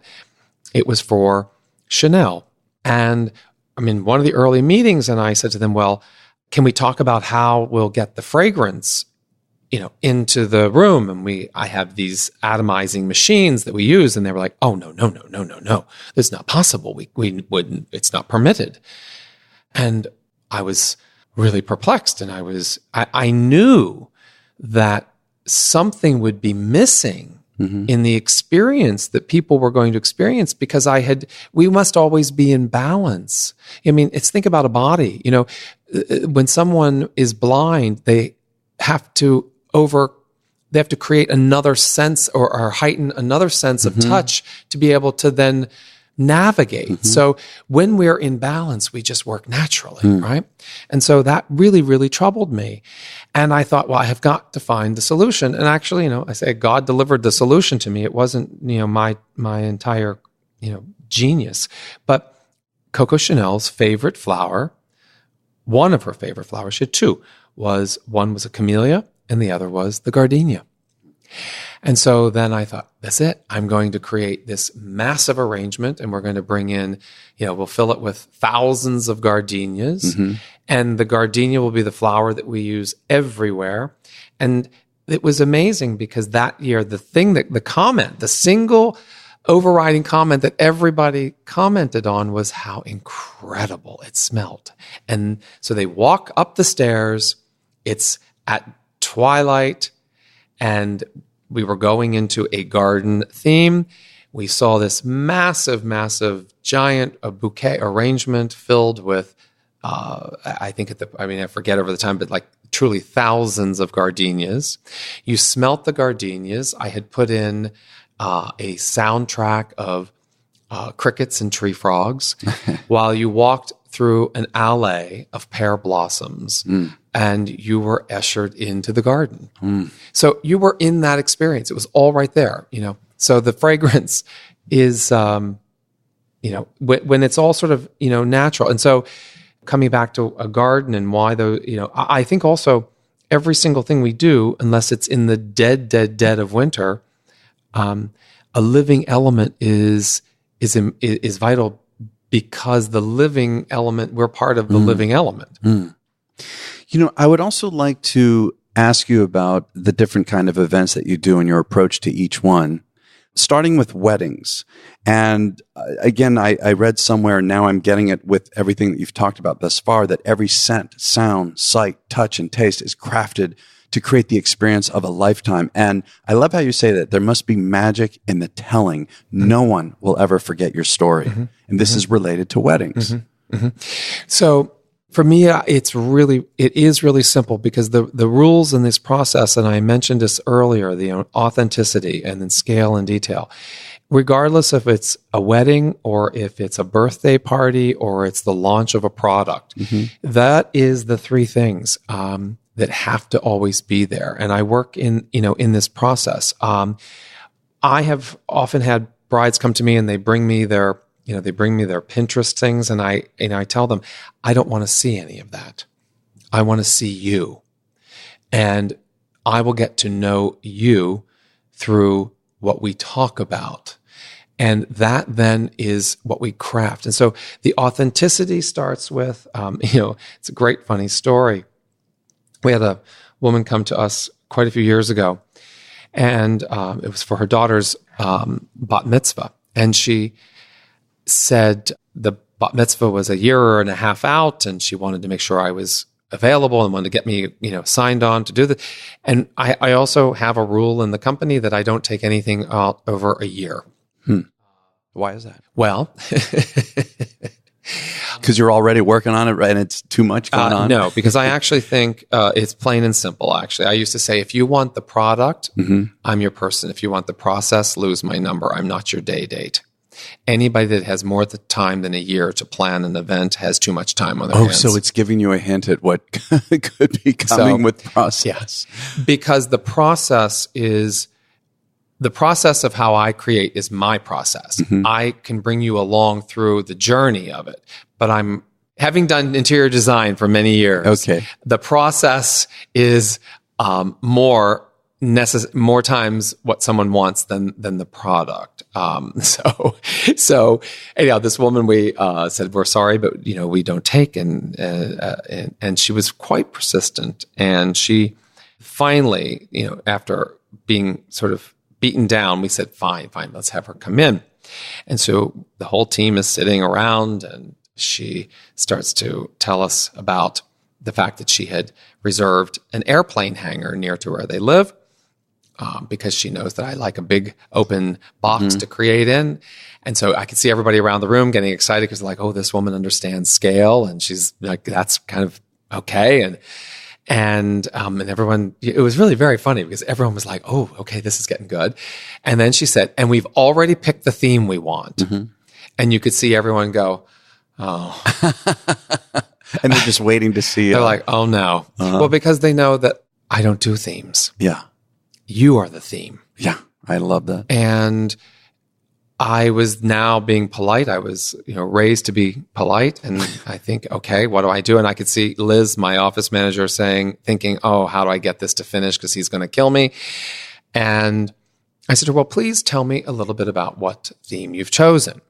it was for Chanel. And I'm in one of the early meetings, and I said to them, well, can we talk about how we'll get the fragrance, into the room? And I have these atomizing machines that we use. And they were like, oh, no. That's not possible. We wouldn't, it's not permitted. And I was really perplexed. And I knew that something would be missing in the experience that people were going to experience, because we must always be in balance. I mean, think about a body. When someone is blind, they have to create another sense or heighten another sense of touch to be able to then navigate. So when we're in balance, we just work naturally, right? And so that really, really troubled me. And I thought, well, I have got to find the solution. And actually, I say God delivered the solution to me. It wasn't, my entire, genius. But Coco Chanel's favorite flower, one of her favorite flowers, she had two, one was a camellia and the other was the gardenia. And so then I thought, that's it. I'm going to create this massive arrangement, and we're going to bring in, we'll fill it with thousands of gardenias, and the gardenia will be the flower that we use everywhere. And it was amazing because that year, the single overriding comment that everybody commented on was how incredible it smelled. And so they walk up the stairs, it's at twilight, and we were going into a garden theme. We saw this massive, massive, giant bouquet arrangement filled with, I forget over the time, but like truly thousands of gardenias. You smelt the gardenias. I had put in a soundtrack of crickets and tree frogs while you walked through an alley of pear blossoms. And you were ushered into the garden. So you were in that experience. It was all right there, So the fragrance is, when it's all sort of, natural. And so coming back to a garden and why I think also every single thing we do, unless it's in the dead of winter, a living element is vital, because the living element, we're part of the living element. I would also like to ask you about the different kind of events that you do and your approach to each one, starting with weddings. And again, I read somewhere, now I'm getting it with everything that you've talked about thus far, that every scent, sound, sight, touch, and taste is crafted to create the experience of a lifetime. And I love how you say that there must be magic in the telling. No one will ever forget your story. And this is related to weddings. So for me, it is really simple, because the rules in this process, and I mentioned this earlier, the authenticity and then scale and detail, regardless if it's a wedding or if it's a birthday party or it's the launch of a product, that is the three things that have to always be there. And I work in this process. I have often had brides come to me and they bring me their Pinterest things, and I tell them, I don't want to see any of that. I want to see you. And I will get to know you through what we talk about. And that then is what we craft. And so the authenticity starts with, it's a great funny story. We had a woman come to us quite a few years ago, and it was for her daughter's bat mitzvah. And she said the bat mitzvah was a year and a half out, and she wanted to make sure I was available and wanted to get me, signed on to do that. And I also have a rule in the company that I don't take anything out over a year. Why is that? Well, because you're already working on it, right? And it's too much going on? No, because I actually think it's plain and simple, actually. I used to say, if you want the product, I'm your person. If you want the process, lose my number. I'm not your day date. Anybody that has more time than a year to plan an event has too much time on their hands. So it's giving you a hint at what could be coming with process. Yeah. Because the process of how I create is my process. I can bring you along through the journey of it, but I'm having done interior design for many years. Okay. The process is more times what someone wants than the product. So anyhow, this woman, we said, we're sorry, but we don't take, and she was quite persistent, and she finally, after being sort of beaten down, we said, fine, let's have her come in. And so the whole team is sitting around, and she starts to tell us about the fact that she had reserved an airplane hangar near to where they live, because she knows that I like a big open box to create in. And so I could see everybody around the room getting excited because they're like, oh, this woman understands scale. And she's like, that's kind of okay. And everyone, it was really very funny because everyone was like, oh, okay, this is getting good. And then she said, and we've already picked the theme we want. And you could see everyone go, oh. And they're just waiting to see. They're like, oh no. Well, because they know that I don't do themes. Yeah. You are the theme. Yeah. I love that. And I was now being polite. I was, raised to be polite. And I think, okay, what do I do? And I could see Liz, my office manager, thinking, oh, how do I get this to finish? Because he's going to kill me. And I said to her, well, please tell me a little bit about what theme you've chosen.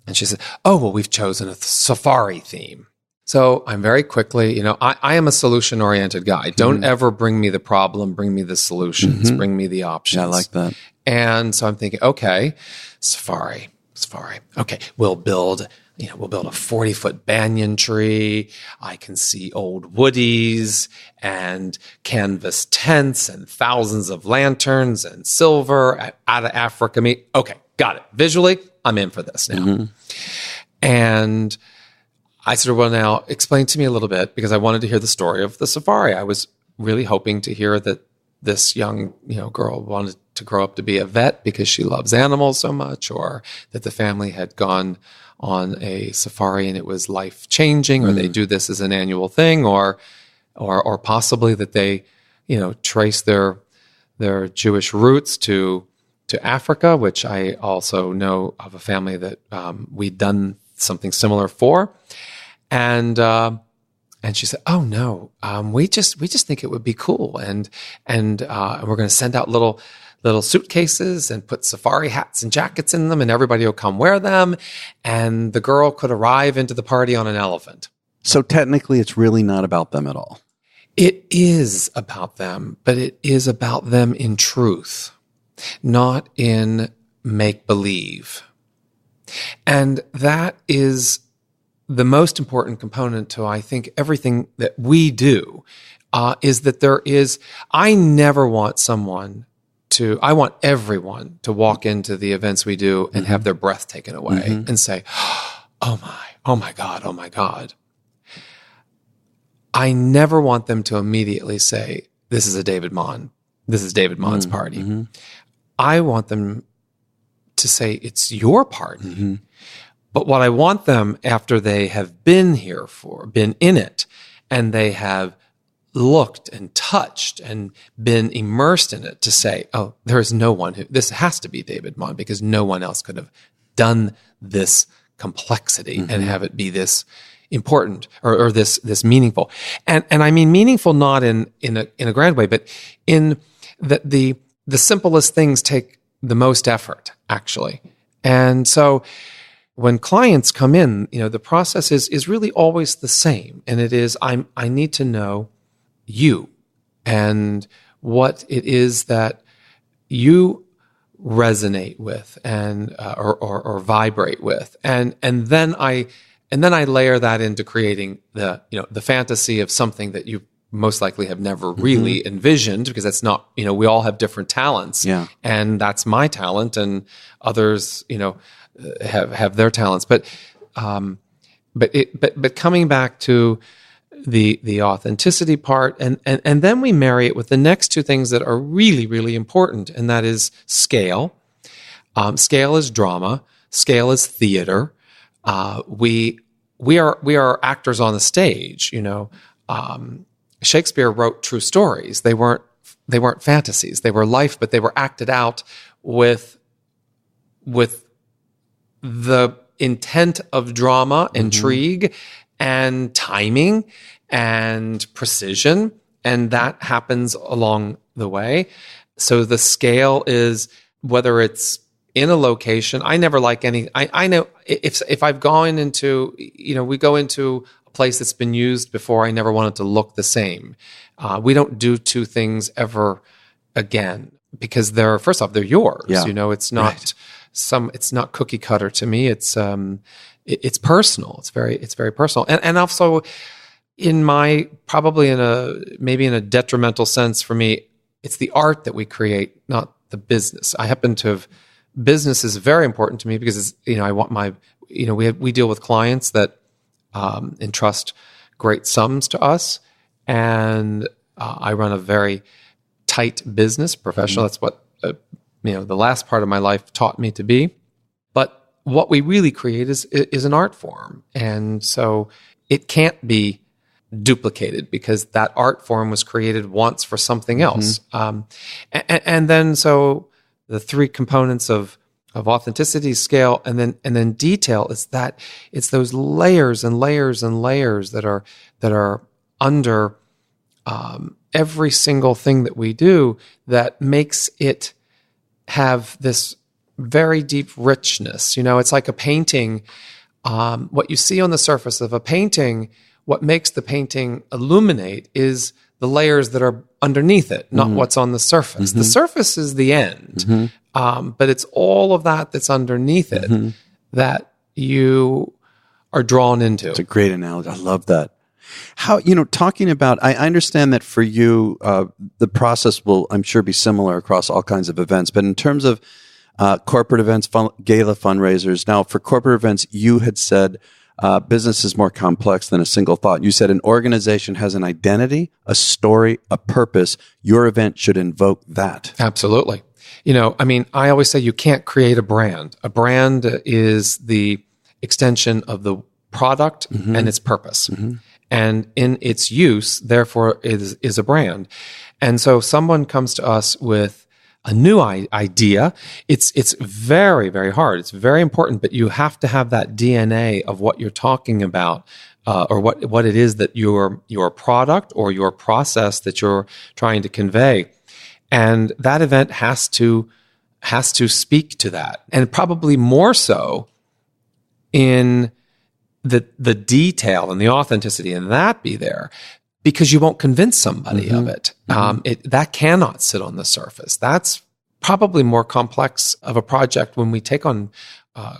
And she said, oh, well, we've chosen a safari theme. So I'm very quickly, I am a solution-oriented guy. Don't ever bring me the problem, bring me the solutions, bring me the options. Yeah, I like that. And so I'm thinking, okay, safari. Okay, we'll build a 40-foot banyan tree. I can see old woodies and canvas tents and thousands of lanterns and silver out of Africa meat. Okay, got it. Visually, I'm in for this now. And I said, well, now explain to me a little bit, because I wanted to hear the story of the safari. I was really hoping to hear that this young, girl wanted to grow up to be a vet because she loves animals so much, or that the family had gone on a safari and it was life-changing, or they do this as an annual thing, or possibly that they, trace their Jewish roots to Africa, which I also know of a family that we'd done something similar for. And she said, "Oh no, we just think it would be cool, and we're going to send out little suitcases and put safari hats and jackets in them, and everybody will come wear them, and the girl could arrive into the party on an elephant." So technically, it's really not about them at all. It is about them, but it is about them in truth, not in make-believe. And that is the most important component to, I think, everything that we do, is that I never want I want everyone to walk into the events we do and have their breath taken away and say, oh my God. I never want them to immediately say, this is David Monn's party. I want them to say, it's your party. But what I want them, after they have been in it, and they have looked and touched and been immersed in it, to say, oh, there is no one this has to be David Monn, because no one else could have done this complexity and have it be this important or this meaningful. And I mean meaningful not in a grand way, but in that the simplest things take the most effort, actually. And so when clients come in, the process is really always the same. And it is, I need to know you and what it is that you resonate with and or vibrate with. And then I layer that into creating the fantasy of something that you most likely have never really envisioned, because that's not, we all have different talents. Yeah. And that's my talent, and others, have their talents, but coming back to the authenticity part, and then we marry it with the next two things that are really, really important, and that is scale. Scale is drama. Scale is theater. We are actors on the stage. Shakespeare wrote true stories. They weren't fantasies. They were life, but they were acted out with the intent of drama, intrigue, and timing, and precision, and that happens along the way. So the scale is, whether it's in a location, I never like any. I know if I've gone into, we go into a place that's been used before, I never want it to look the same. We don't do two things ever again, because they're yours. Yeah. It's not. Right. It's not cookie cutter to me. It's personal. It's very personal. And also, probably maybe in a detrimental sense for me, it's the art that we create, not the business. Business is very important to me because I want we deal with clients that entrust great sums to us, and I run a very tight business, professional. That's what the last part of my life taught me to be. But what we really create is an art form, and so it can't be duplicated because that art form was created once for something else. And then so the three components of authenticity, scale, and then detail is that it's those layers and layers and layers that are under every single thing that we do that makes it have this very deep richness. It's like a painting. What you see on the surface of a painting, what makes the painting illuminate is the layers that are underneath it, not what's on the surface. The surface is the end, but it's all of that that's underneath it that you are drawn into. It's a great analogy. I love that. How, talking about, I understand that for you, the process will, I'm sure, be similar across all kinds of events, but in terms of corporate events, gala fundraisers, now for corporate events, you had said business is more complex than a single thought. You said an organization has an identity, a story, a purpose. Your event should invoke that. Absolutely. I always say you can't create a brand. A brand is the extension of the product and its purpose. And in its use, therefore, is a brand. And so someone comes to us with a new idea. It's very, very hard. It's very important, but you have to have that DNA of what you're talking about, or what it is that your product or your process that you're trying to convey. And that event has to speak to that, and probably more so in the detail and the authenticity, and that be there, because you won't convince somebody of it. That cannot sit on the surface. That's probably more complex of a project when we take on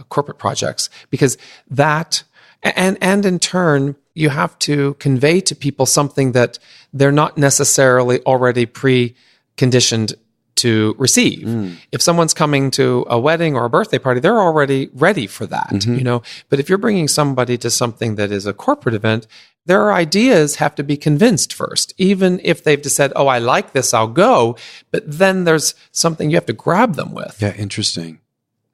corporate projects, because that, and in turn, you have to convey to people something that they're not necessarily already preconditioned to receive. If someone's coming to a wedding or a birthday party, they're already ready for that, But if you're bringing somebody to something that is a corporate event, their ideas have to be convinced first. Even if they've just said, "Oh, I like this, I'll go," but then there's something you have to grab them with. Yeah, interesting.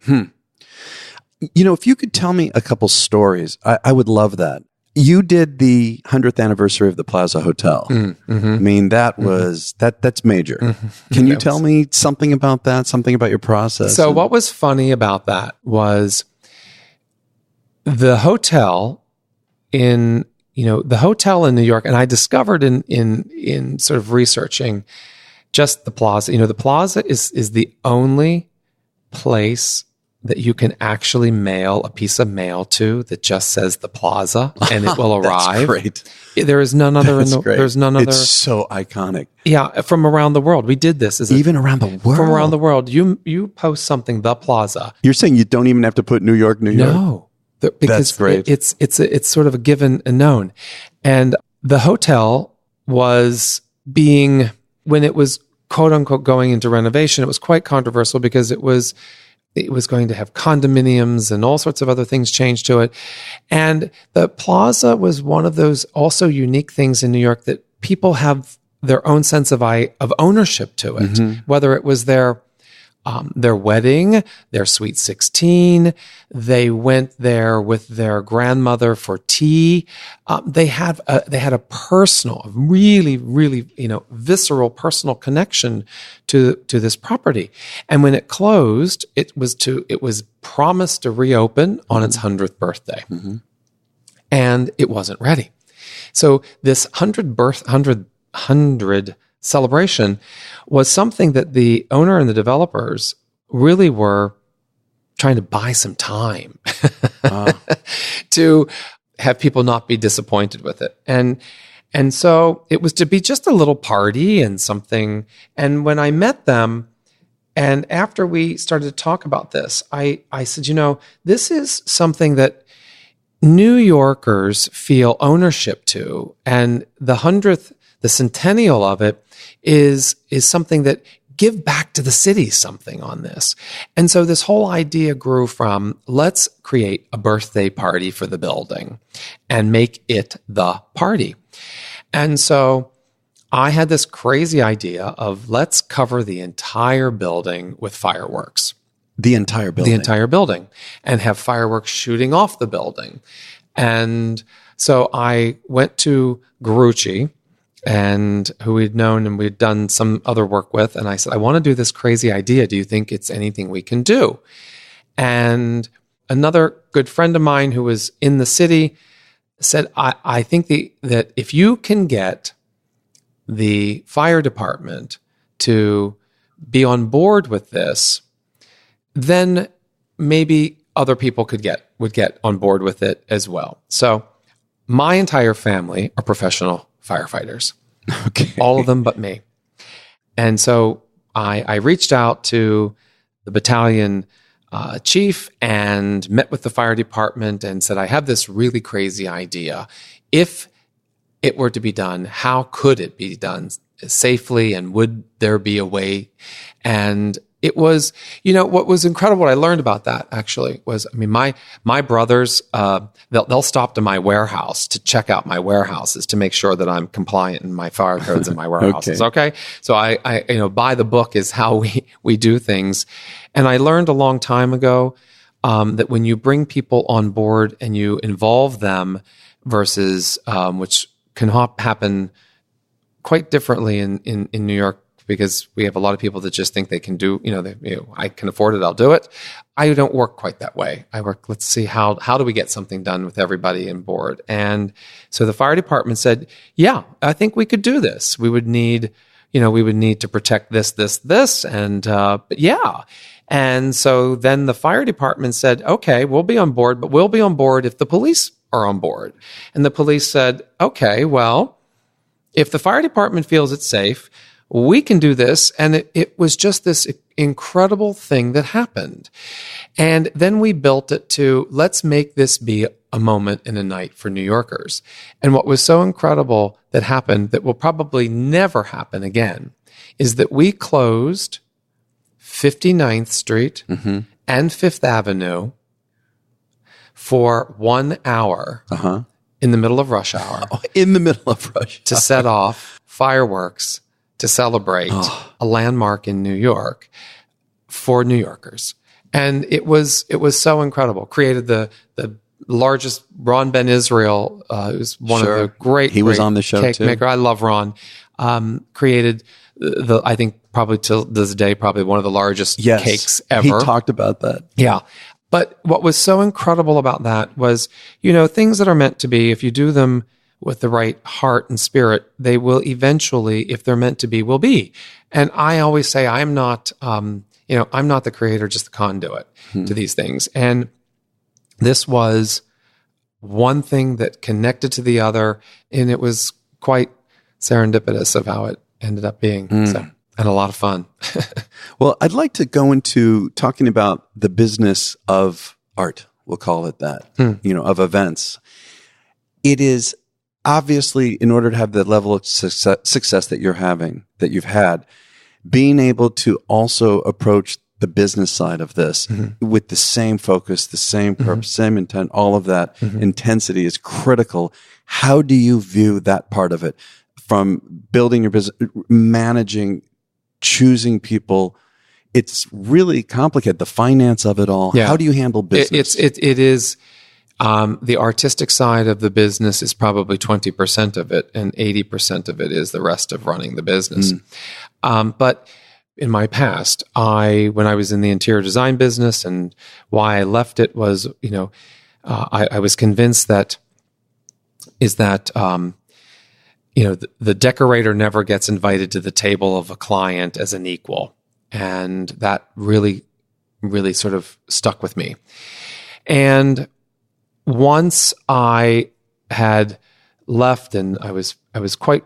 If you could tell me a couple stories, I would love that. You did the 100th anniversary of the Plaza Hotel. I mean, that was, that's major. Can you tell me something about that, something about your process? So what was funny about that was the hotel in New York, and I discovered in sort of researching just the Plaza, the Plaza is the only place that you can actually mail a piece of mail to that just says the Plaza, and it will arrive. Great. There is none other. There's none other. It's so iconic. Yeah, from around the world. We did this. Even around the world? From around the world. You post something, the Plaza. You're saying you don't even have to put New York, New York? No. Because that's great. It's sort of a given and known. And the hotel was being, when it was quote unquote going into renovation, it was quite controversial because it was going to have condominiums and all sorts of other things changed to it. And the Plaza was one of those also unique things in New York that people have their own sense of ownership to it, whether it was their wedding, their sweet 16, they went there with their grandmother for tea. They had a personal, really, really, visceral personal connection to this property. And when it closed, it was promised to reopen on its 100th birthday. And it wasn't ready. So this 100 celebration was something that the owner and the developers really were trying to buy some time to have people not be disappointed with it. And so it was to be just a little party and something. And when I met them, and after we started to talk about this, I said, this is something that New Yorkers feel ownership to, and the centennial of it is something that give back to the city something on this. And so this whole idea grew from, let's create a birthday party for the building and make it the party. And so I had this crazy idea of, let's cover the entire building with fireworks. The entire building? The entire building, and have fireworks shooting off the building. And so I went to Gurucci, and who we'd known and we'd done some other work with. And I said, I want to do this crazy idea. Do you think it's anything we can do? And another good friend of mine who was in the city said, I think that if you can get the fire department to be on board with this, then maybe other people would get on board with it as well. So my entire family are professional firefighters. Okay. All of them but me. And so I reached out to the battalion chief and met with the fire department and said, I have this really crazy idea. If it were to be done, how could it be done safely, and would there be a way? And it was, what was incredible, what I learned about that actually was, my brothers, they'll stop to my warehouse to check out my warehouses to make sure that I'm compliant in my fire codes in my warehouses. Okay. So I by the book is how we do things. And I learned a long time ago, that when you bring people on board and you involve them versus, which can happen quite differently in New York, because we have a lot of people that just think they can do, I can afford it, I'll do it. I don't work quite that way. I work, let's see, how do we get something done with everybody on board? And so the fire department said, yeah, I think we could do this. We would need to protect this, and, but yeah. And so then the fire department said, okay, we'll be on board, but we'll be on board if the police are on board. And the police said, okay, well, if the fire department feels it's safe, we can do this. And it was just this incredible thing that happened. And then we built it to, let's make this be a moment in a night for New Yorkers. And what was so incredible that happened, that will probably never happen again, is that we closed 59th Street and Fifth Avenue for 1 hour in the middle of rush hour. In the middle of rush hour. To set off fireworks to celebrate a landmark in New York for New Yorkers. And it was so incredible. Created the largest, Ron Ben Israel, who's one of the great was on the show cake too. maker. I love Ron. Created I think probably till this day, probably one of the largest cakes ever. He talked about that. Yeah. But what was so incredible about that was, things that are meant to be, if you do them with the right heart and spirit, they will eventually, if they're meant to be, will be. And I always say, I'm not the creator, just the conduit to these things. And this was one thing that connected to the other, and it was quite serendipitous of how it ended up being. So, and a lot of fun. Well, I'd like to go into talking about the business of art. We'll call it that, of events. It is obviously, in order to have the level of success that you've had, being able to also approach the business side of this with the same focus, the same purpose, same intent, all of that intensity is critical. How do you view that part of it? From building your business, managing, choosing people, it's really complicated. The finance of it all. Yeah. How do you handle business? It is the artistic side of the business is probably 20% of it, and 80% of it is the rest of running the business. But in my past, when I was in the interior design business, and why I left it was, I was convinced that the decorator never gets invited to the table of a client as an equal. And that really, really sort of stuck with me. And once I had left, and I was quite,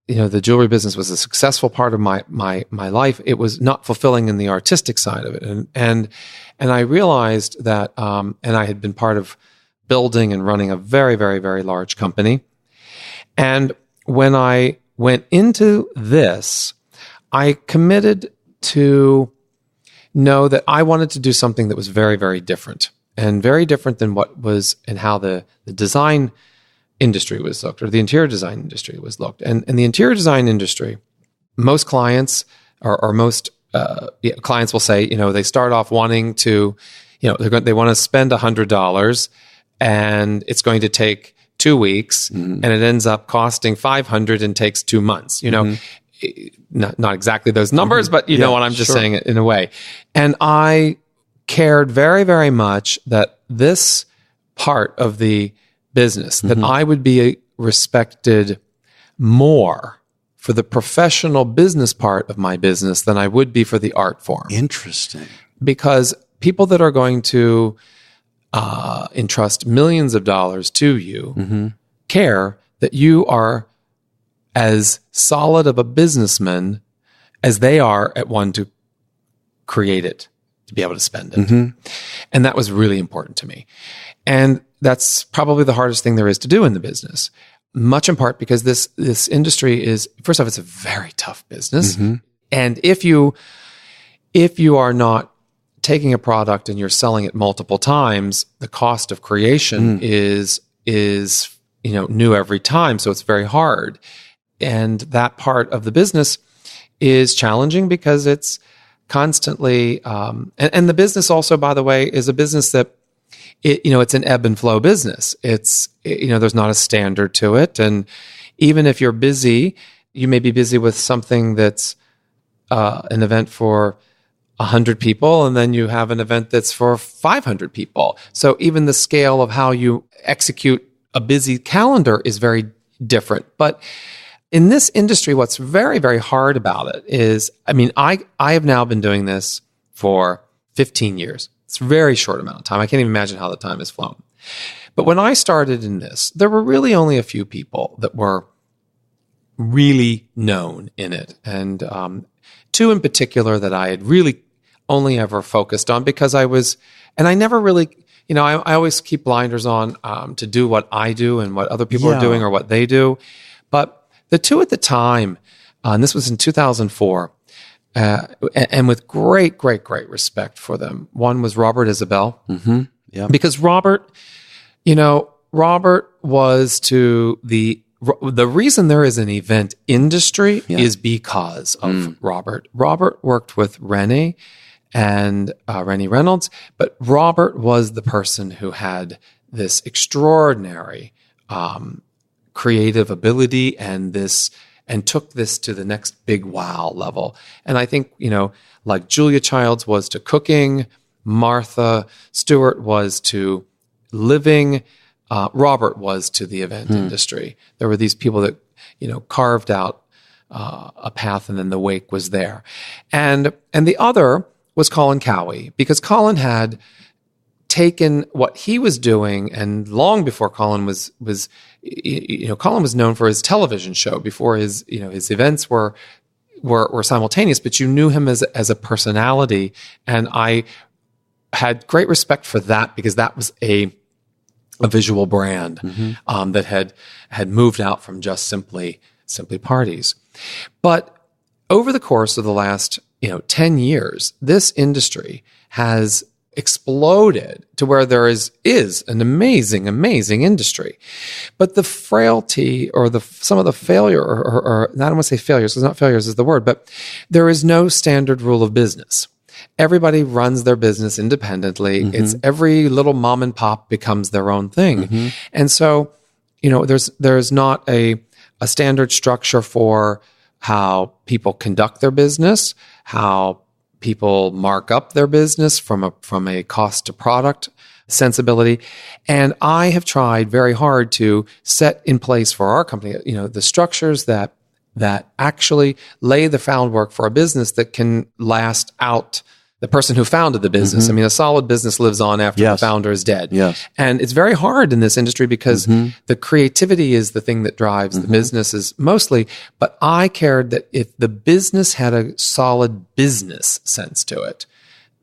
the jewelry business was a successful part of my life. It was not fulfilling in the artistic side of it. And I realized that, and I had been part of building and running a very, very, very large company. And when I went into this, I committed to know that I wanted to do something that was very, very different, and very different than what was and how the design industry was looked, or the interior design industry was looked. And in the interior design industry, most clients or most clients will say, they start off wanting to, they want to spend $100, and it's going to take 2 weeks, and it ends up costing $500 and takes 2 months. Not exactly those numbers, but you know what I'm just saying it in a way. And I cared very, very much that this part of the business, that I would be respected more for the professional business part of my business than I would be for the art form. Interesting. Because people that are going to entrust millions of dollars to you care that you are as solid of a businessman as they are at one to create it, to be able to spend it. And that was really important to me. And that's probably the hardest thing there is to do in the business, much in part because this industry is, first off, it's a very tough business. And if you are not taking a product and you're selling it multiple times, the cost of creation is new every time. So it's very hard. And that part of the business is challenging because it's constantly, and the business also, by the way, is a business that it's an ebb and flow business. It's, there's not a standard to it. And even if you're busy, you may be busy with something that's an event for 100 people, and then you have an event that's for 500 people. So even the scale of how you execute a busy calendar is very different. But in this industry, what's very, very hard about it is, I have now been doing this for 15 years. It's a very short amount of time. I can't even imagine how the time has flown. But when I started in this, there were really only a few people that were really known in it. And two in particular that I had really only ever focused on because I never really, I always keep blinders on to do what I do and what other people are doing or what they do. But the two at the time, and this was in 2004, and with great, great, great respect for them. One was Robert Isabel. Because Robert was to the reason there is an event industry is because of Robert. Robert worked with Rennie and Rennie Reynolds, but Robert was the person who had this extraordinary creative ability and took this to the next big wow level. And I think, like Julia Childs was to cooking, Martha Stewart was to living, Robert was to the event industry. There were these people that, carved out a path, and then the wake was there. And the other was Colin Cowie, because Colin had taken what he was doing, and long before Colin was Colin was known for his television show before his events were simultaneous, but you knew him as a personality, and I had great respect for that because that was a visual brand that had moved out from just simply parties. But over the course of the last 10 years, this industry has exploded to where there is an amazing, amazing industry. But the frailty or some of the failure, or I don't want to say failures, because not failures is the word, but there is no standard rule of business. Everybody runs their business independently. It's every little mom and pop becomes their own thing. And so, there's not a standard structure for how people conduct their business, how people mark up their business from a cost to product sensibility. And I have tried very hard to set in place for our company, the structures that actually lay the groundwork for a business that can last out the person who founded the business. A solid business lives on after the founder is dead. And it's very hard in this industry because the creativity is the thing that drives the businesses mostly. But I cared that if the business had a solid business sense to it,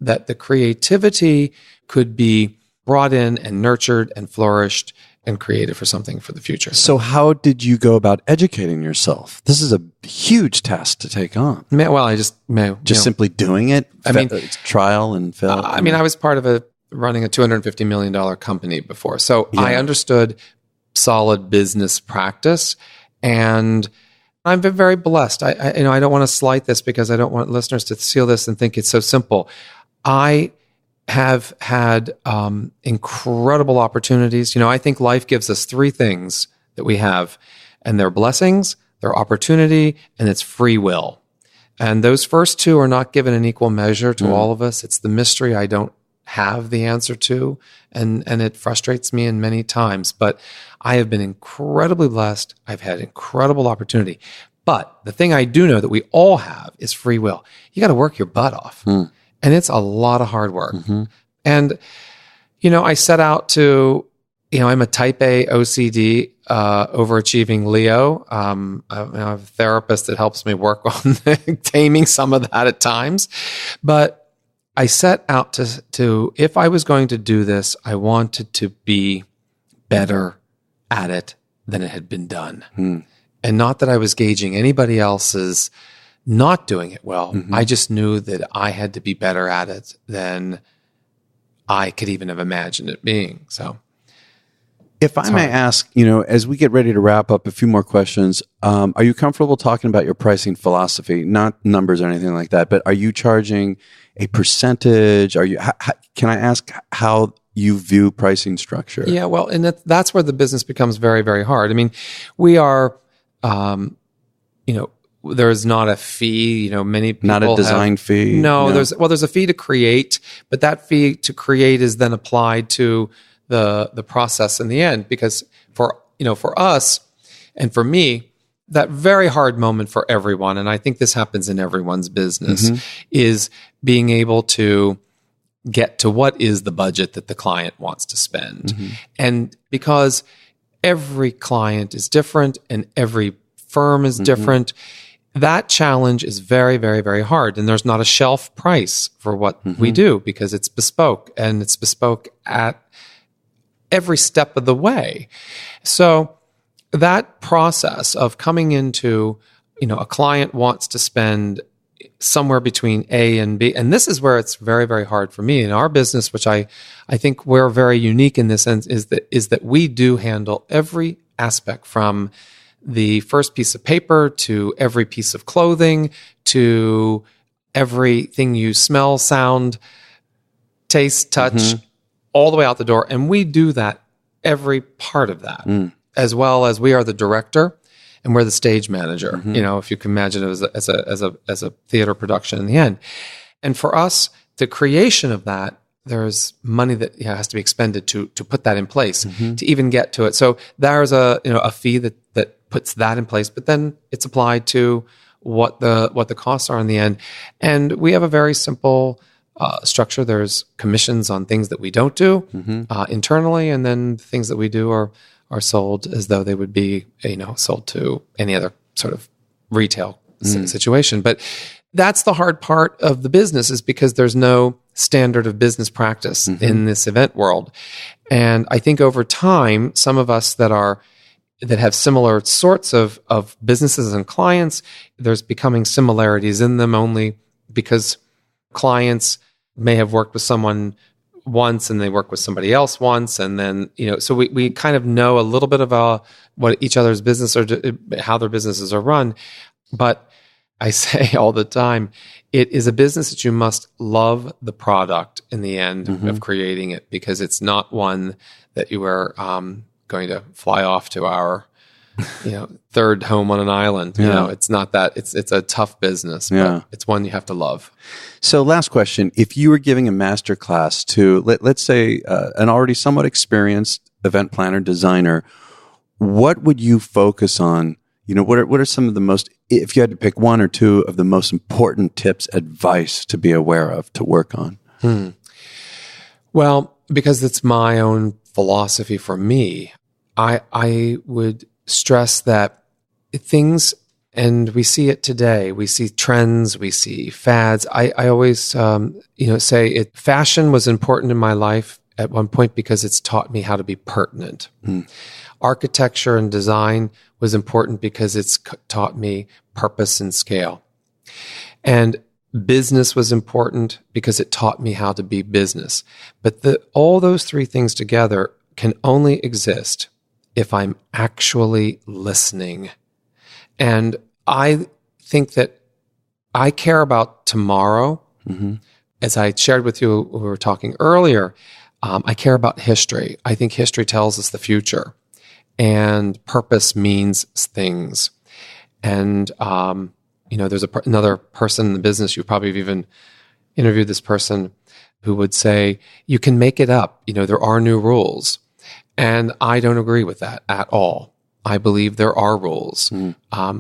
that the creativity could be brought in and nurtured and flourished and created for something for the future. So how did you go about educating yourself? This is a huge task to take on. Well, I just simply doing it. It's trial and fail. I was part of running a $250 million company before. So I understood solid business practice, and I've been very blessed. I don't want to slight this because I don't want listeners to seal this and think it's so simple. I have had incredible opportunities. I think life gives us three things that we have, and they're blessings, they're opportunity, and it's free will. And those first two are not given in equal measure to all of us. It's the mystery I don't have the answer to, and it frustrates me in many times. But I have been incredibly blessed. I've had incredible opportunity. But the thing I do know that we all have is free will. You got to work your butt off. And it's a lot of hard work. And, I set out to, I'm a type A OCD, overachieving Leo. I have a therapist that helps me work on taming some of that at times. But I set out to, if I was going to do this, I wanted to be better at it than it had been done. And not that I was gauging anybody else's not doing it well. I just knew that I had to be better at it than I could even have imagined it being. So, if I may ask, as we get ready to wrap up, a few more questions. Are you comfortable talking about your pricing philosophy? Not numbers or anything like that, but are you charging a percentage? Can I ask how you view pricing structure? Yeah, well, and that's where the business becomes very, very hard. I mean, we are, there's not a fee. Many people not a design fee. No, there's a fee to create, but that fee to create is then applied to the process in the end. Because for us and for me, that very hard moment for everyone, and I think this happens in everyone's business, is being able to get to what is the budget that the client wants to spend. And because every client is different and every firm is different, that challenge is very, very, very hard. And there's not a shelf price for what we do because it's bespoke, and it's bespoke at every step of the way. So that process of coming into, a client wants to spend somewhere between A and B. And this is where it's very, very hard for me in our business, which I think we're very unique in this sense, is that we do handle every aspect from the first piece of paper to every piece of clothing to everything you smell, sound, taste, touch, all the way out the door. And we do that, every part of that, as well as we are the director and we're the stage manager. If you can imagine it as a theater production in the end. And for us, the creation of that, there's money that has to be expended to put that in place, to even get to it. So there's a fee that puts that in place, but then it's applied to what the costs are in the end. And we have a very simple structure. There's commissions on things that we don't do internally, and then things that we do are sold as though they would be sold to any other sort of retail situation. But that's the hard part of the business, is because there's no standard of business practice in this event world. And I think over time, some of us that have similar sorts of businesses and clients, there's becoming similarities in them only because clients may have worked with someone once and they work with somebody else once. And then, so we kind of know a little bit about what each other's business or how their businesses are run. But I say all the time, it is a business that you must love the product in the end of creating it, because it's not one that you are going to fly off to our third home on an island. It's not that. It's a tough business, but it's one you have to love. So last question, if you were giving a master class to, let's say, an already somewhat experienced event planner, designer, what would you focus on? What are some of the most, if you had to pick one or two of the most important tips, advice to be aware of, to work on? Well, because it's my own philosophy for me, I would stress that things, and we see it today, we see trends, we see fads. I always, say fashion was important in my life at one point because it's taught me how to be pertinent. Architecture and design was important because it's taught me purpose and scale. And business was important because it taught me how to be business. But all those three things together can only exist if I'm actually listening. And I think that I care about tomorrow. As I shared with you when we were talking earlier, I care about history. I think history tells us the future. And purpose means things. And, there's another person in the business, you probably have even interviewed this person who would say, you can make it up. There are new rules. And I don't agree with that at all. I believe there are rules.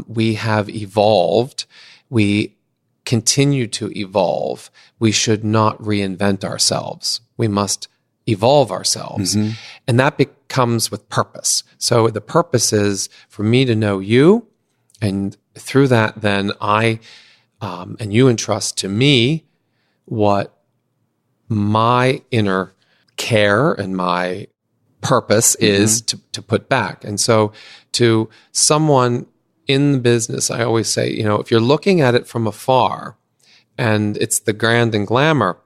We have evolved. We continue to evolve. We should not reinvent ourselves. We must evolve ourselves. And that comes with purpose. So the purpose is for me to know you, and through that, then I and you entrust to me what my inner care and my purpose is to put back. And so to someone in the business, I always say, if you're looking at it from afar and it's the grand and glamour,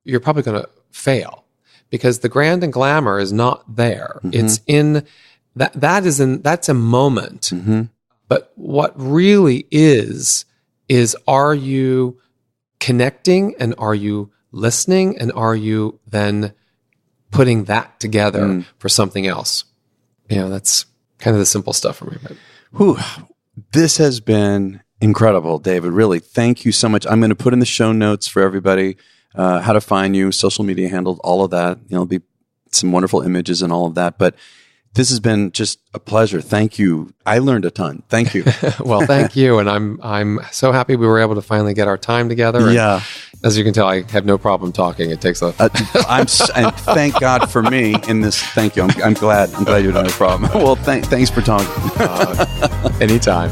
you're probably going to fail because the grand and glamour is not there. It's in that's a moment. But what really is are you connecting and are you listening and are you then putting that together for something else? That's kind of the simple stuff for me. Whew. This has been incredible, David. Really, thank you so much. I'm going to put in the show notes for everybody how to find you, social media handles, all of that. There'll be some wonderful images and all of that. But this has been just a pleasure. Thank you. I learned a ton. Thank you. Well, thank you. And I'm so happy we were able to finally get our time together. And as you can tell, I have no problem talking. It takes a. And thank God for me in this. Thank you. I'm glad. You don't have a problem. Well, thanks for talking. Anytime.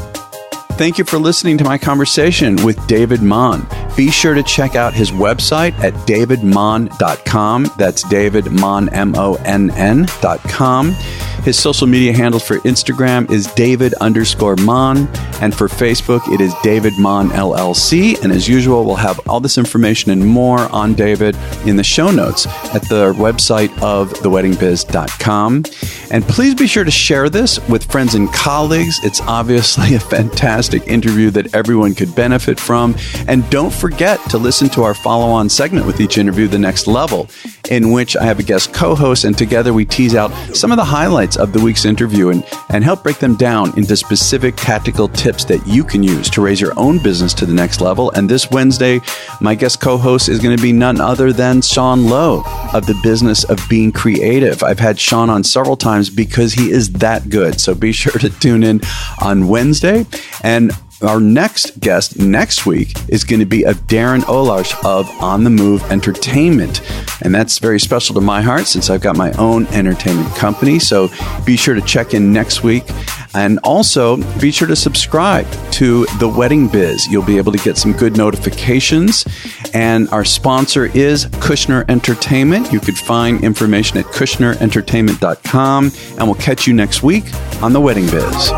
Thank you for listening to my conversation with David MONN. Be sure to check out his website at davidmonn.com. That's David MONN, MONN.com. His social media handle for Instagram is David_Monn. And for Facebook, it is David Monn LLC. And as usual, we'll have all this information and more on David in the show notes at the website of theweddingbiz.com. And please be sure to share this with friends and colleagues. It's obviously a fantastic interview that everyone could benefit from. And don't forget to listen to our follow-on segment with each interview, The Next Level, in which I have a guest co-host, and together we tease out some of the highlights of the week's interview and help break them down into specific tactical tips that you can use to raise your own business to the next level. And this Wednesday, my guest co-host is going to be none other than Sean Lowe of the Business of Being Creative. I've had Sean on several times because he is that good. So be sure to tune in on Wednesday. And our next guest next week is going to be Darren Olash of On the Move Entertainment. And that's very special to my heart since I've got my own entertainment company. So be sure to check in next week. And also be sure to subscribe to The Wedding Biz. You'll be able to get some good notifications. And our sponsor is Kushner Entertainment. You could find information at kushnerentertainment.com. And we'll catch you next week on The Wedding Biz.